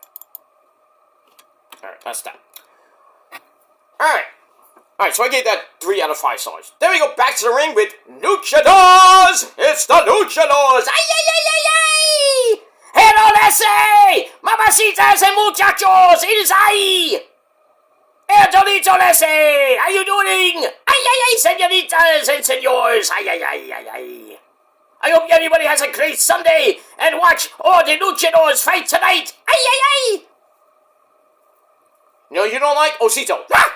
Alright, that's that. Alright, so I gave that 3 out of 5 stars. Then we go back to the ring with Luchadors! It's the Luchadors! Ay, ay, ay, ay, ay! Hello, Leslie! Mamacitas and muchachos! It is I! El Torito Leslie! How you doing? Ay, ay, ay, senoritas and senors! Ay, ay, ay, ay, ay! I hope everybody has a great Sunday and watch all the Luchadors fight tonight! Ay, ay, ay! No, you don't like Osito. Ah!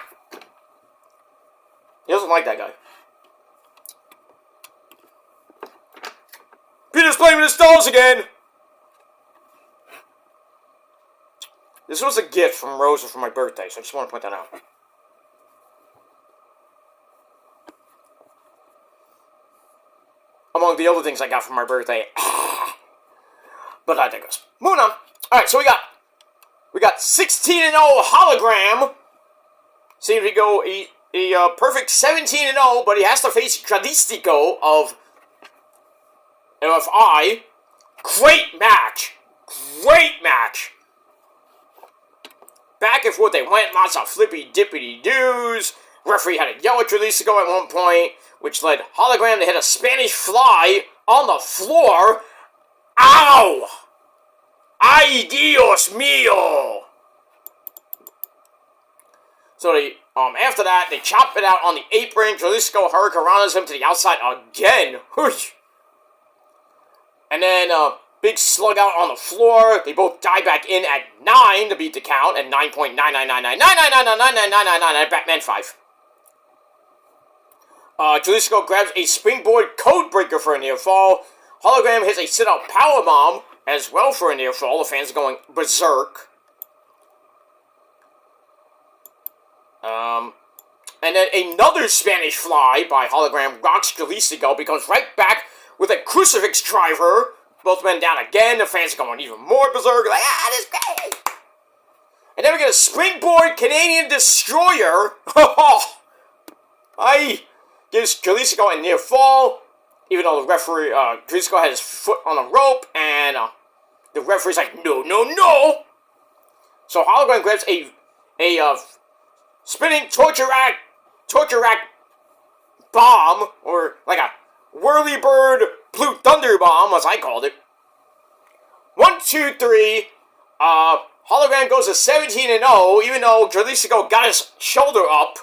He doesn't like that guy. Peter's playing with his dolls again! This was a gift from Rosa for my birthday, so I just want to point that out. Among the other things I got for my birthday. But I digress. Moving on. Alright, so we got 16-0 hologram. Seems to go a perfect 17-0, but he has to face Tradistico of LFI. Great match. Great match. Back and forth they went, lots of flippy-dippity-doos. Referee had to yell at Tradistico at one point, which led Hologram to hit a Spanish fly on the floor. Ow! Ay, Dios mío! So they, after that, they chop it out on the apron. Jalisco Hurricanranas him to the outside again. Whoosh. And then, big slug out on the floor. They both die back in at 9 to beat the count at 9.99999999999 at Batman 5. Jalisco grabs a springboard code breaker for a near fall. Hologram hits a sit-out powerbomb as well for a near fall. The fans are going berserk. And then another Spanish fly by Hologram rocks Jalisco, becomes right back with a crucifix driver. Both men down again. The fans are going even more berserk. Like, this is great. And then we get a springboard Canadian destroyer. I gives Jalisco a near fall, even though the referee, Jalisco had his foot on a rope, and the referee's like, no, no, no. So Hologram grabs a spinning torture rack bomb, or like a whirly-bird blue thunder bomb, as I called it. 1, 2, 3. Hologram goes to 17-0, even though Jalisco got his shoulder up,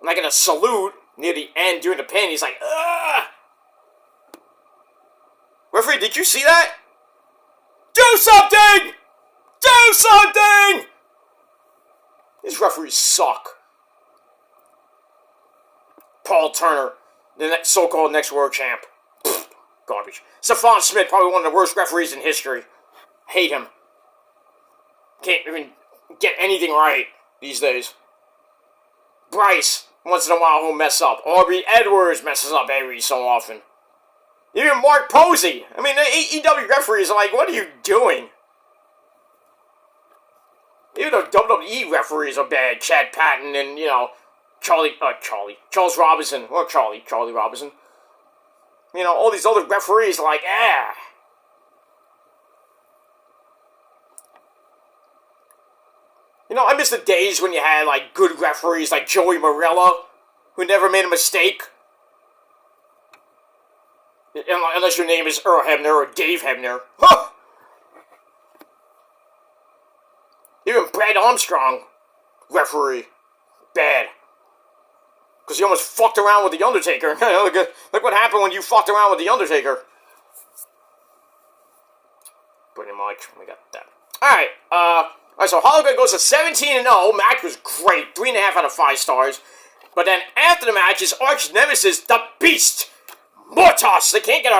like in a salute near the end during the pin. He's like, ugh. Referee, did you see that? Do something! Do something! These referees suck. Paul Turner, the so-called next world champ. Pfft, garbage. Stephon Smith, probably one of the worst referees in history. Hate him. Can't even get anything right these days. Bryce, once in a while, he'll mess up. Aubrey Edwards messes up every so often. Even Mark Posey. I mean, the AEW referees are like, what are you doing? Even though WWE referees are bad, Chad Patton and, Charles Robinson, or Charlie Robinson. All these other referees are like, I miss the days when you had, good referees like Joey Morella, who never made a mistake. Unless your name is Earl Hebner or Dave Hebner. Huh! Even Brad Armstrong, referee, bad. Because he almost fucked around with The Undertaker. Look what happened when you fucked around with The Undertaker. Pretty much, we got that. Alright, so Hologram goes to 17-0. Match was great, 3.5 out of 5 stars. But then after the match, his arch nemesis, the Beast, Mortos, they can't get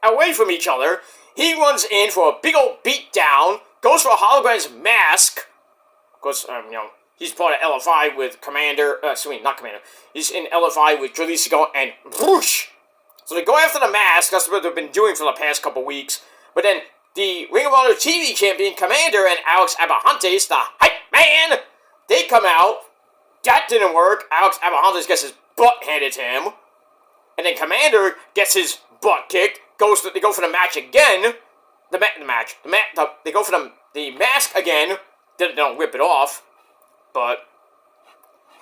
away from each other. He runs in for a big old beatdown, goes for Hologram's mask. Because, he's part of LFI with Commander, not Commander. He's in LFI with Jalisco and whoosh! So they go after the mask, that's what they've been doing for the past couple weeks. But then the Ring of Honor TV champion, Commander, and Alex Abrahantes, the hype man, they come out. That didn't work. Alex Abrahantes gets his butt handed to him. And then Commander gets his butt kicked. They go for the match again. They go for the mask again. They don't rip it off. But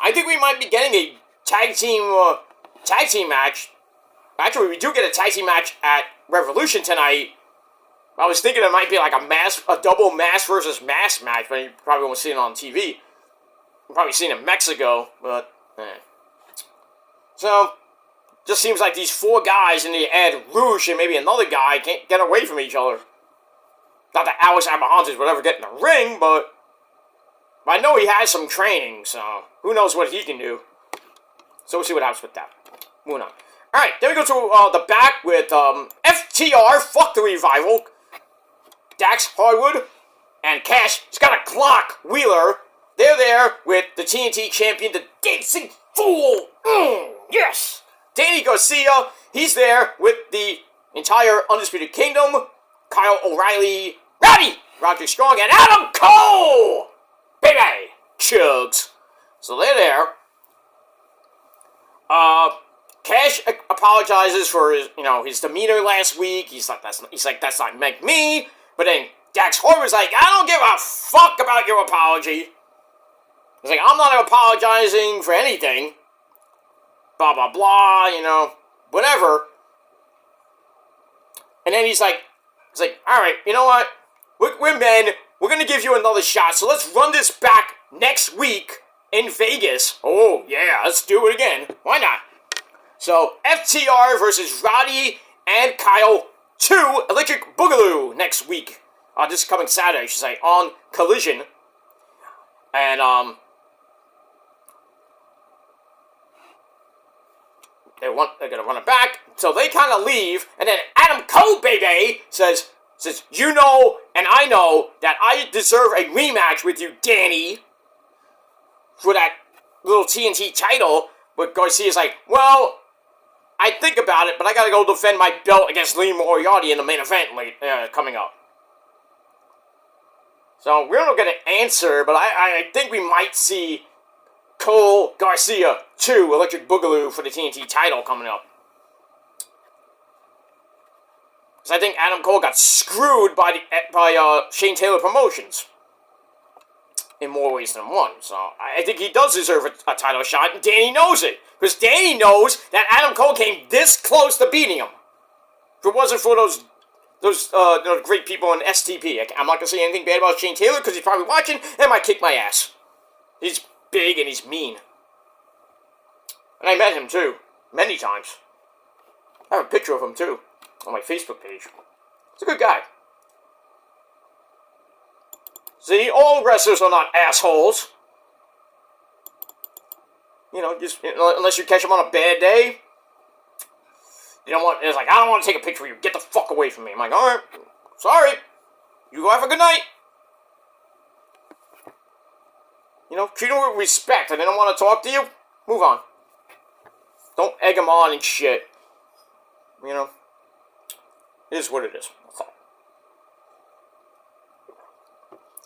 I think we might be getting a tag team match. Actually, we do get a tag team match at Revolution tonight. I was thinking it might be like a double mask versus mask match, but you probably won't see it on TV. You'll probably see it in Mexico, but So, just seems like these 4 guys in the Ed Rouge and maybe another guy can't get away from each other. Not that Alex Abrahantes would ever get in the ring, but I know he has some training, so who knows what he can do. So we'll see what happens with that. Moving on. Alright, then we go to the back with FTR, Fuck the Revival, Dax Hardwood, and Cash. He's got a clock, Wheeler. They're there with the TNT champion, the Dancing Fool. Yes! Danny Garcia, he's there with the entire Undisputed Kingdom, Kyle O'Reilly, Roderick Strong, and Adam Cole! Baby! Chugs. So they're there. Cash apologizes for his demeanor last week. He's like, that's not meant me. But then Dax Harwood's like, I don't give a fuck about your apology. He's like, I'm not apologizing for anything. Blah, blah, blah, whatever. And then he's like, alright, you know what? We're men. We're going to give you another shot. So let's run this back next week in Vegas. Oh, yeah, let's do it again. Why not? So, FTR versus Roddy and Kyle 2 Electric Boogaloo next week. This coming Saturday, I should say, on Collision. And, they're going to run it back. So they kind of leave. And then Adam Cole, baby, says, you know and I know that I deserve a rematch with you, Danny, for that little TNT title. But Garcia's like, well, I think about it, but I gotta go defend my belt against Lee Moriarty in the main event coming up. So we don't get an answer, but I think we might see Cole Garcia 2 Electric Boogaloo for the TNT title coming up. Because I think Adam Cole got screwed by Shane Taylor Promotions in more ways than one. So I think he does deserve a title shot, and Danny knows it. Because Danny knows that Adam Cole came this close to beating him. If it wasn't for those great people in STP, I'm not going to say anything bad about Shane Taylor because he's probably watching and might kick my ass. He's big and he's mean. And I met him too, many times. I have a picture of him too on my Facebook page. He's a good guy. See, all wrestlers are not assholes. You know, just unless you catch them on a bad day. You don't want. It's like, I don't want to take a picture of you. Get the fuck away from me. I'm like, all right, sorry. You go have a good night. You know, treat them with respect. And they don't want to talk to you. Move on. Don't egg them on and shit. You know, it is what it is. That's all.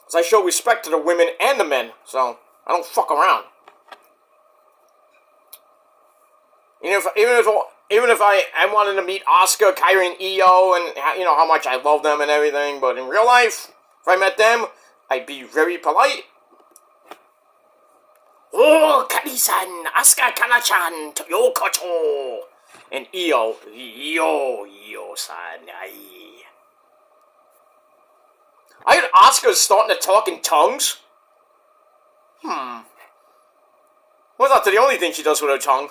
Because I show respect to the women and the men, so I don't fuck around. Even if I wanted to meet Asuka, Kairi, and Io, and you know how much I love them and everything, but in real life, if I met them, I'd be very polite. Oh, Kani-san, Asuka Kana-chan, Toyokocho, and Io-san, I heard Asuka's starting to talk in tongues. Well, that's not the only thing she does with her tongue.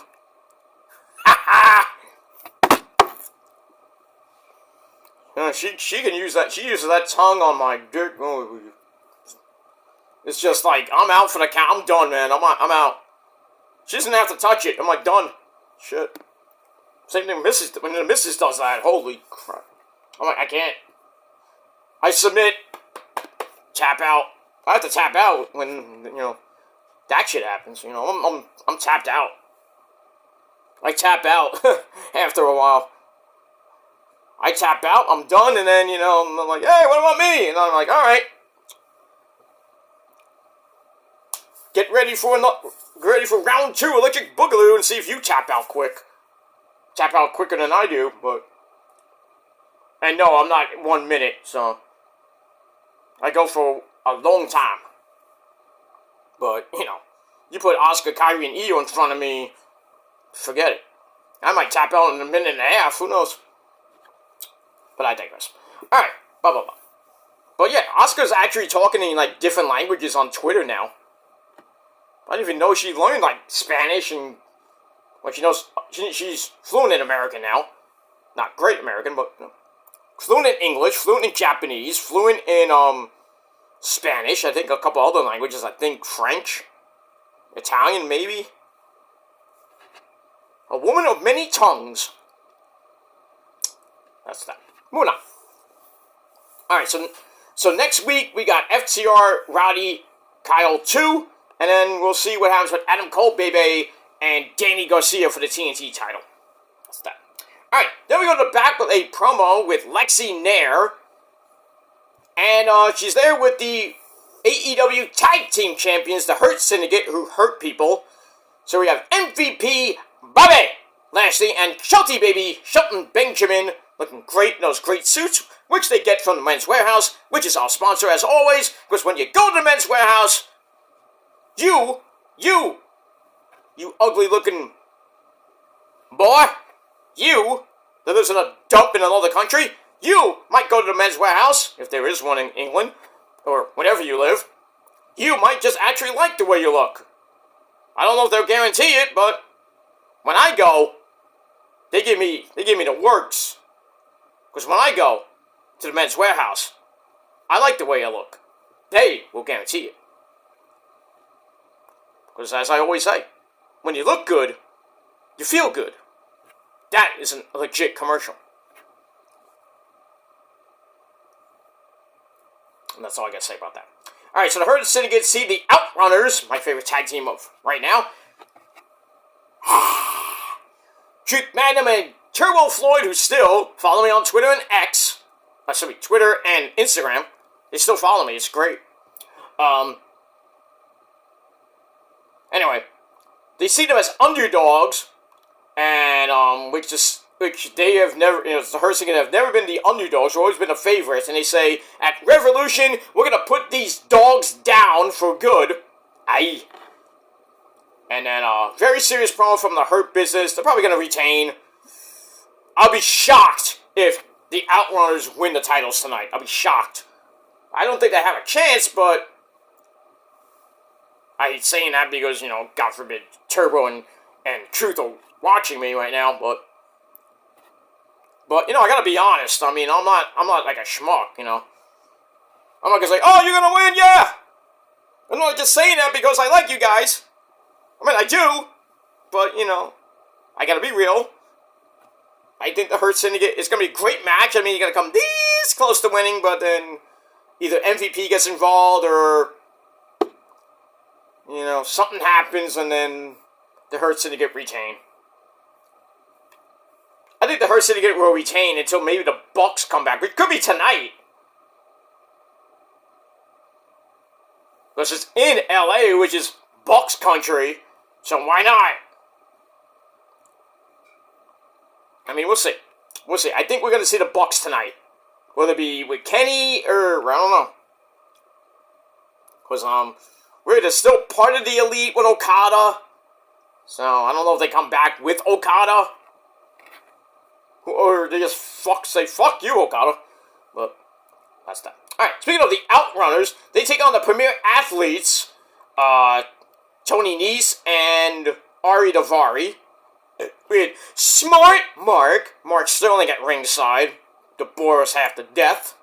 She can use that. She uses that tongue on my dick. Oh, it's just like, I'm out for the count. I'm done, man. I'm out. She doesn't have to touch it. I'm like, done. Shit. Same thing when the missus does that. Holy crap. I'm like, I can't. I submit. Tap out. I have to tap out when, you know, that shit happens. You know, I'm tapped out. I tap out after a while. I tap out, I'm done, and then, you know, I'm like, hey, what about me? And I'm like, all right. Get ready for round 2, Electric Boogaloo, and see if you tap out quick. Tap out quicker than I do, but... And no, I'm not 1 minute, so... I go for a long time. But, you know, you put Asuka, Kairi, and Io in front of me, forget it. I might tap out in a minute and a half, who knows? But I digress. Alright, blah, blah, blah. But yeah, Asuka's actually talking in, like, different languages on Twitter now. I didn't even know she learned, like, Spanish and... Well, she knows... She's fluent in American now. Not great American, but... You know, fluent in English, fluent in Japanese, fluent in, Spanish. I think a couple other languages. I think French. Italian, maybe. A woman of many tongues. That's that. Moving on. Alright, so next week we got FTR, Rowdy, Kyle 2, and then we'll see what happens with Adam Cole, Bebe, and Danny Garcia for the TNT title. That's that. Alright, then we go to the back with a promo with Lexi Nair, and she's there with the AEW Tag Team Champions, the Hurt Syndicate, who hurt people. So we have MVP, Bobby Lashley, and Shelty Baby, Shelton Benjamin, looking great in those great suits, which they get from the Men's Warehouse, which is our sponsor as always, because when you go to the Men's Warehouse, you ugly looking boy, you that lives in a dump in another country, you might go to the Men's Warehouse, if there is one in England, or wherever you live. You might just actually like the way you look. I don't know if they'll guarantee it, but when I go, they give me the works. Because when I go to the Men's Warehouse, I like the way I look. They will guarantee it. Because as I always say, when you look good, you feel good. That is a legit commercial. And that's all I got to say about that. Alright, so the Hurt Syndicate see the Outrunners, my favorite tag team of right now. Truth Magnum and Turbo Floyd, who still follow me on Twitter and X. Twitter and Instagram. They still follow me. It's great. Anyway, they see them as underdogs, and which they have never, the Hurts have never been the underdogs. They've always been the favorites, and they say at Revolution we're gonna put these dogs down for good. Aye. And then very serious promo from the Hurt Business. They're probably gonna retain. I'll be shocked if the Outrunners win the titles tonight. I'll be shocked. I don't think they have a chance, but I hate saying that because, God forbid, Turbo and Truth are watching me right now, but I gotta be honest. I mean, I'm not like a schmuck, I'm not gonna say, oh, you're gonna win, yeah! I'm not just saying that because I like you guys. I mean, I do, but, I gotta be real. I think the Hurt Syndicate is gonna be a great match. I mean, you're gonna come this close to winning, but then either MVP gets involved or, something happens and then the Hurt Syndicate retain. I think the Hurt Syndicate will retain until maybe the Bucks come back. It could be tonight. This is in LA, which is Bucks country, so why not? I mean, we'll see. We'll see. I think we're going to see the Bucks tonight. Whether it be with Kenny or, I don't know. Because, we're still part of the Elite with Okada. So, I don't know if they come back with Okada. Or they just say, fuck you, Okada. But, that's that. Alright, speaking of the Outrunners, they take on the Premier Athletes, Tony Nese and Ari Daivari. With Smart Mark Sterling at ringside, to bore us half to death.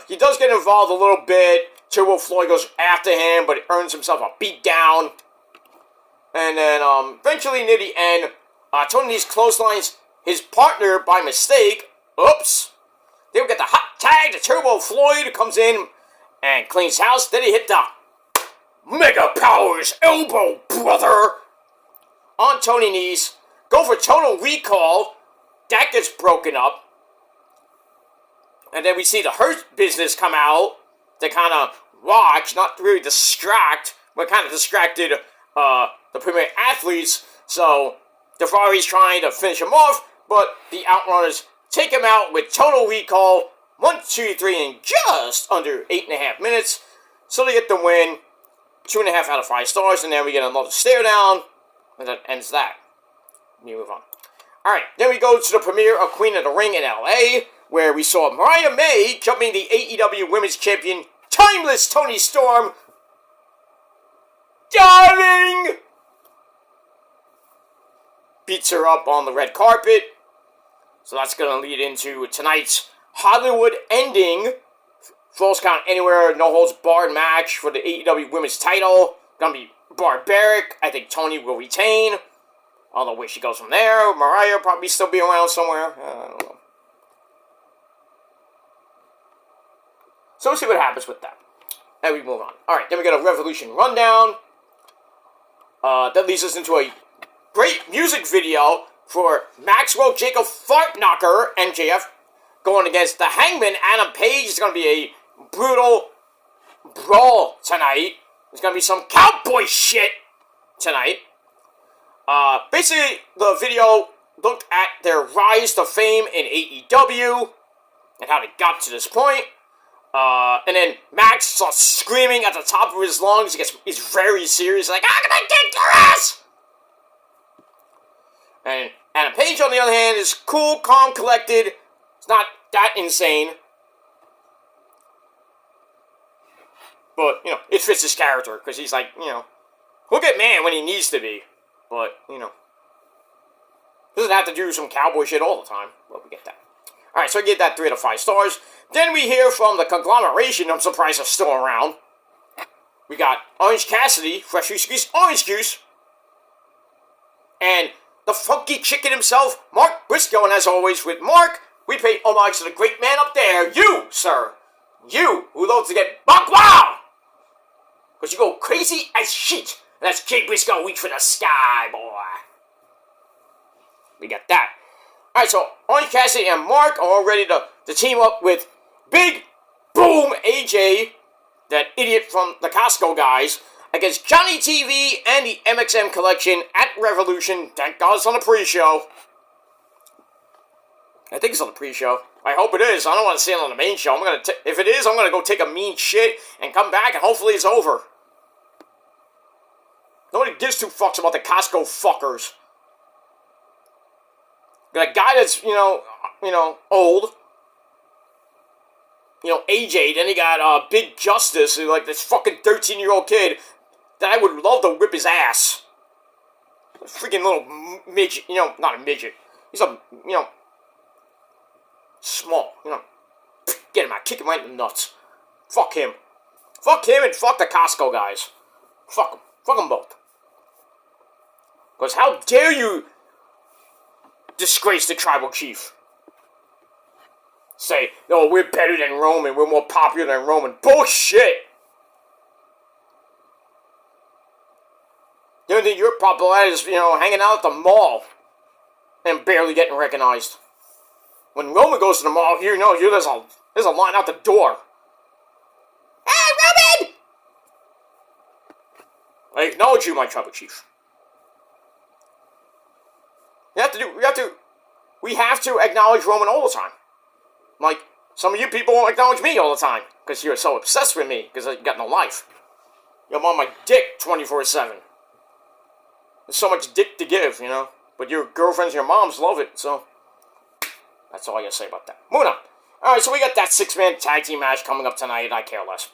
He does get involved a little bit. Turbo Floyd goes after him, but he earns himself a beat down. And then, eventually near the end, Tony Nese clotheslines his partner by mistake. Oops. They will get the hot tag to Turbo Floyd, who comes in and cleans house. Then he hit the Mega Powers elbow, brother, on Tony Nese. Go for Total Recall. That gets broken up. And then we see the Hurt Business come out to kind of watch, not really distract, but kind of distracted the Premier Athletes. So Daivari's trying to finish him off, but the Outrunners take him out with Total Recall. 1, 2, 3 in just under 8.5 minutes. So they get the win. 2.5 out of 5 stars, and then we get another stare down, and that ends that. Let me move on. Alright, then we go to the premiere of Queen of the Ring in LA, where we saw Mariah May jumping the AEW Women's Champion, Timeless Toni Storm. Darling! Beats her up on the red carpet. So that's going to lead into tonight's Hollywood ending. Falls Count Anywhere, no holds barred match for the AEW Women's title. Gonna be barbaric. I think Toni will retain. I don't know where she goes from there. Mariah will probably still be around somewhere. I don't know. So we'll see what happens with that. And we move on. Alright, then we got a Revolution rundown. That leads us into a great music video for Maxwell Jacob Fartknocker, MJF, going against the Hangman, Adam Page. It's going to be a brutal brawl tonight. There's going to be some cowboy shit tonight. Basically, the video looked at their rise to fame in AEW and how they got to this point. And then Max starts screaming at the top of his lungs. He's very serious, like, I'm gonna kick your ass! And Adam Page, on the other hand, is cool, calm, collected. It's not that insane. But, it fits his character, because he's like, he'll get mad when he needs to be. But, doesn't have to do some cowboy shit all the time. But we get that. Alright, so I give that 3 out of 5 stars. Then we hear from the conglomeration. I'm surprised they're still around. We got Orange Cassidy, Freshly Squeezed Orange Juice. And the funky chicken himself, Mark Briscoe. And as always with Mark, we pay homage to the great man up there. You, sir. You, who loves to get buck wow. Because you go crazy as shit. And that's Jay Briscoe, reach for the sky, boy. We got that. Alright, so Orange Cassidy and Mark are all ready to team up with Big boom, AJ, that idiot from the Costco guys, against Johnny TV and the MXM collection at Revolution. Thank God it's on the pre-show. I think it's on the pre-show. I hope it is. I don't want to see it on the main show. If it is, I'm gonna go take a mean shit and come back, and hopefully it's over. Nobody gives two fucks about the Costco fuckers. Got a guy that's old. AJ. Then he got Big Justice, like this fucking 13-year-old kid that I would love to whip his ass. A freaking little midget. Not a midget. He's a small. Get him out. Kick him right in the nuts. Fuck him. Fuck him and fuck the Costco guys. Fuck them. Fuck them both. Because how dare you disgrace the tribal chief? Say, no, we're better than Roman. We're more popular than Roman. Bullshit! The only thing you're popular at is, hanging out at the mall and barely getting recognized. When Roman goes to the mall, there's a line out the door. Hey, Roman! I acknowledge you, my tribal chief. We have to acknowledge Roman all the time. Like, some of you people acknowledge me all the time, because you're so obsessed with me, because you got no life. I'm on my dick 24/7. There's so much dick to give, but your girlfriends and your moms love it, so that's all I gotta say about that. Moving on. Alright, so we got that 6-man tag team match coming up tonight, I care less.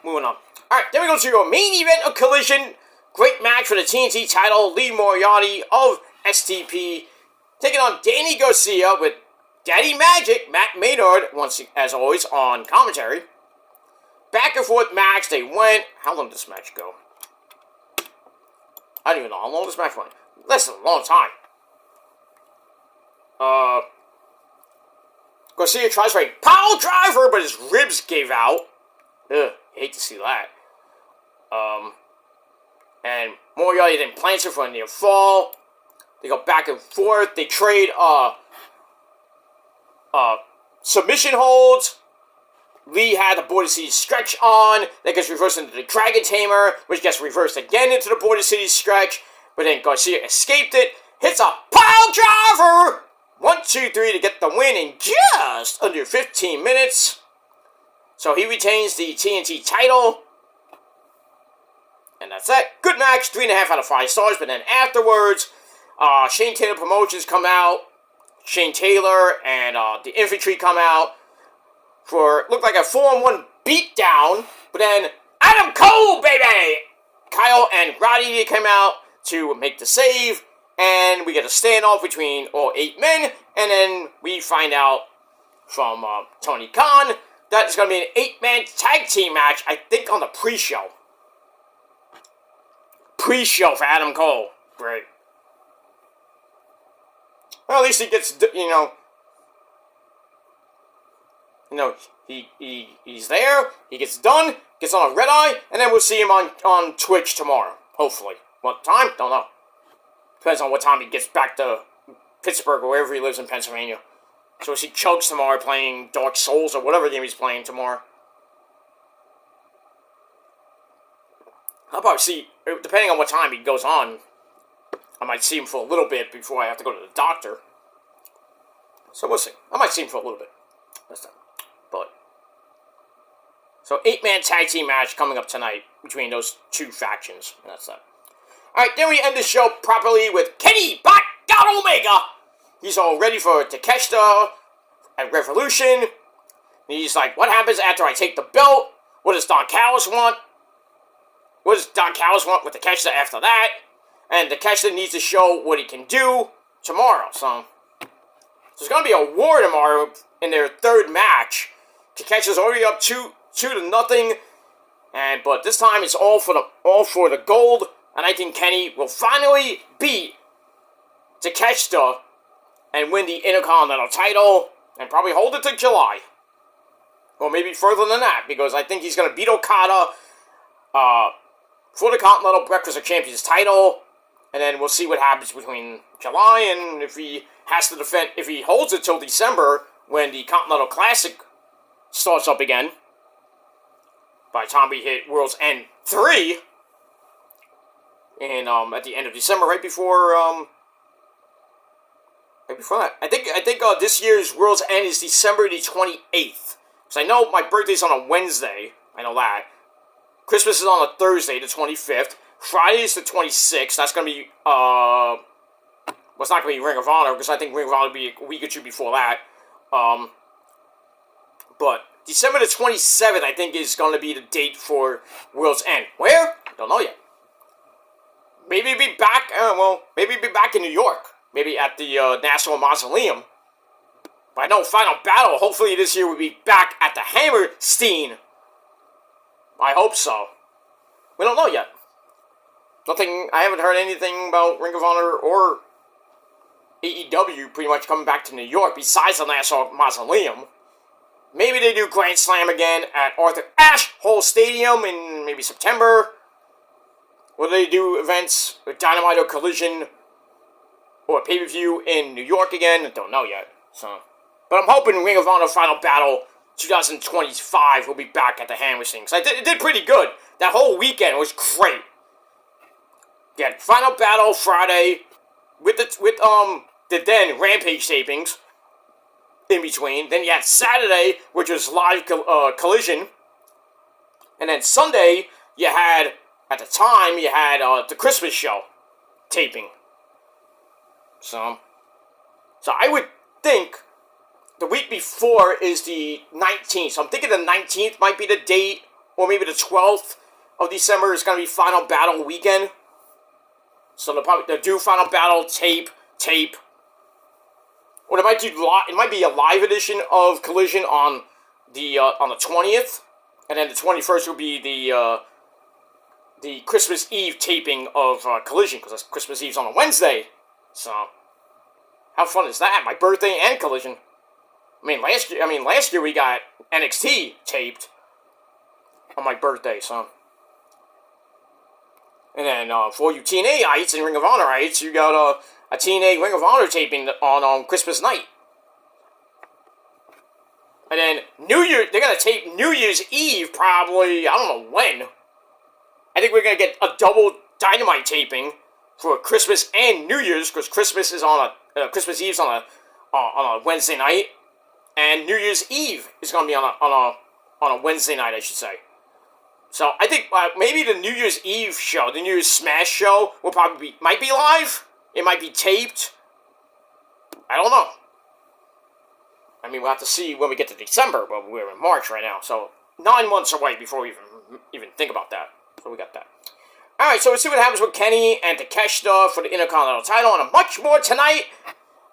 Moving on. Alright, then we go to your main event of Collision. Great match for the TNT title. Lee Moriarty of STP taking on Danny Garcia with Daddy Magic, Matt Maynard, once as always, on commentary. Back and forth match, they went. How long did this match go? I don't even know how long this match went. Less than a long time. Garcia tries for a pile driver, but his ribs gave out. Ugh, hate to see that. And Moriarty then plants her for a near fall. They go back and forth. They trade submission holds. Lee had the Border City stretch on. That gets reversed into the Dragon Tamer, which gets reversed again into the Border City stretch. But then Garcia escaped it. Hits a pile driver! 1, 2, 3 to get the win in just under 15 minutes. So he retains the TNT title. And that's it. Good match. 3.5 out of 5 stars. But then afterwards, Shane Taylor Promotions come out. Shane Taylor and the Infantry come out for, looked like a 4-on-1 beatdown. But then Adam Cole, baby! Kyle and Roddy came out to make the save. And we get a standoff between all 8 men. And then we find out from Tony Khan that it's going to be an 8-man tag team match, I think on the pre-show. Pre-show for Adam Cole. Great. Well, at least he gets, he's there, he gets done, gets on a red eye, and then we'll see him on Twitch tomorrow. Hopefully. What time? Don't know. Depends on what time he gets back to Pittsburgh or wherever he lives in Pennsylvania. So we'll see Chugs tomorrow playing Dark Souls or whatever game he's playing tomorrow. I'll probably see, depending on what time he goes on, I might see him for a little bit before I have to go to the doctor. So we'll see. I might see him for a little bit. That's that. But, so 8-man tag team match coming up tonight between those 2 factions. That's that. Alright, then we end the show properly with Kenny Bot God Omega. He's all ready for Takeshita at Revolution. And he's like, what happens after I take the belt? What does Don Callis want? What does Don Callis want with Takeshita after that? And Takeshita needs to show what he can do tomorrow. So there's going to be a war tomorrow in their 3rd match. Takeshita's already up 2-0. But this time it's all for the gold. And I think Kenny will finally beat Takeshita and win the Intercontinental title and probably hold it to July. Or maybe further than that, because I think he's going to beat Okada for the Continental Breakfast of Champions title. And then we'll see what happens between July and if he has to defend, if he holds it till December, when the Continental Classic starts up again. By the time we hit World's End 3, and at the end of December, right before that, I think this year's World's End is December the 28th. Because I know my birthday's on a Wednesday. I know that. Christmas is on a Thursday, the 25th. Friday is the 26th. That's gonna be well, it's not gonna be Ring of Honor because I think Ring of Honor will be a week or two before that. But December the 27th, I think, is going to be the date for World's End. Where? Don't know yet. Maybe be back, maybe be back in New York. Maybe at the National Mausoleum. But I know Final Battle, hopefully this year, will be back at the Hammerstein. I hope so. We don't know yet. I haven't heard anything about Ring of Honor or AEW pretty much coming back to New York besides the National Mausoleum. Maybe they do Grand Slam again at Arthur Ashe Hall Stadium in maybe September. Or they do events with Dynamite or Collision or pay-per-view in New York again. I don't know yet. But I'm hoping Ring of Honor Final Battle 2025 will be back at the Hammerstein. It did pretty good. That whole weekend was great. Again, Final Battle Friday with the then Rampage tapings in between. Then you had Saturday, which was live Collision. And then Sunday, you had, at the time, the Christmas show taping. So I would think the week before is the 19th. So I'm thinking the 19th might be the date, or maybe the 12th of December is going to be Final Battle weekend. So they'll do Final Battle tape. Or it might be a live edition of Collision on the 20th, and then the 21st will be the Christmas Eve taping of Collision, because Christmas Eve's on a Wednesday. So how fun is that? My birthday and Collision. Last year we got NXT taped on my birthday, so. And then for you TNA-ites and Ring of Honor-ites, you got a TNA Ring of Honor taping on Christmas night. And then New Year, they're going to tape New Year's Eve probably, I don't know when. I think we're going to get a double Dynamite taping for Christmas and New Year's, because Christmas Eve's on a Wednesday night, and New Year's Eve is going to be on a Wednesday night, I should say. So I think maybe the New Year's Eve show, the New Year's Smash show, might be live. It might be taped. I don't know. We'll have to see when we get to December, but we're in March right now, so 9 months away before we even think about that. So we got that. Alright, so we'll see what happens with Kenny and Takeshita for the Intercontinental title, and much more tonight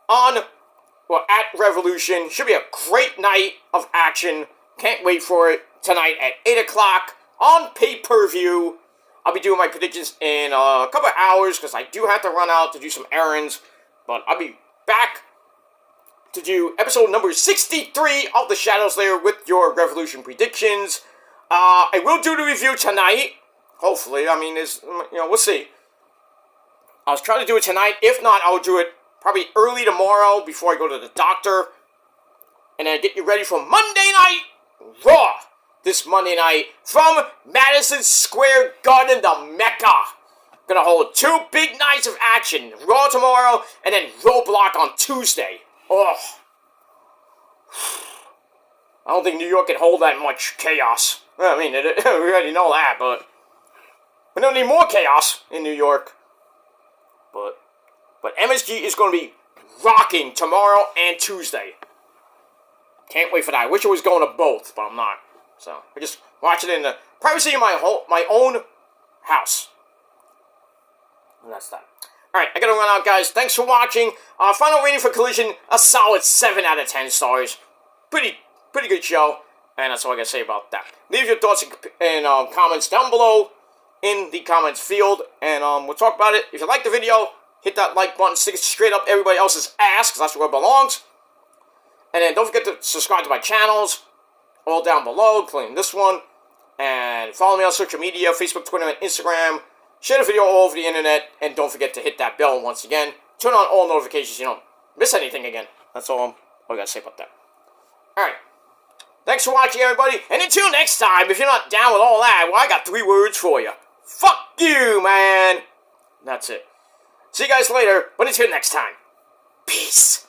at Revolution. Should be a great night of action. Can't wait for it tonight at 8 o'clock on pay-per-view. I'll be doing my predictions in a couple of hours, because I do have to run out to do some errands, but I'll be back to do episode number 63 of The Shadows Lair with your Revolution predictions. I will do the review tonight, hopefully. We'll see. I was trying to do it tonight. If not, I'll do it probably early tomorrow before I go to the doctor. And then get you ready for Monday Night Raw. This Monday night from Madison Square Garden, the Mecca. Gonna hold 2 big nights of action. Raw tomorrow, and then Roadblock on Tuesday. Oh. I don't think New York can hold that much chaos. We already know that, but we don't need more chaos in New York. But MSG is going to be rocking tomorrow and Tuesday. Can't wait for that. I wish I was going to both, but I'm not. So I just watch it in the privacy of my own house. And that's that. Alright, I gotta run out, guys. Thanks for watching. Final rating for Collision, a solid 7 out of 10 stars. Pretty good show. And that's all I gotta say about that. Leave your thoughts and comments down below in the comments field. And we'll talk about it. If you like the video, hit that like button. Stick it straight up everybody else's ass, because that's where it belongs. And then don't forget to subscribe to my channels. All down below, including this one. And follow me on social media, Facebook, Twitter, and Instagram. Share the video all over the internet. And don't forget to hit that bell once again. Turn on all notifications so you don't miss anything again. That's all I gotta say about that. Alright. Thanks for watching, everybody. And until next time, if you're not down with all that, well, I got 3 words for you. Fuck you, man. That's it. See you guys later, but until next time. Peace.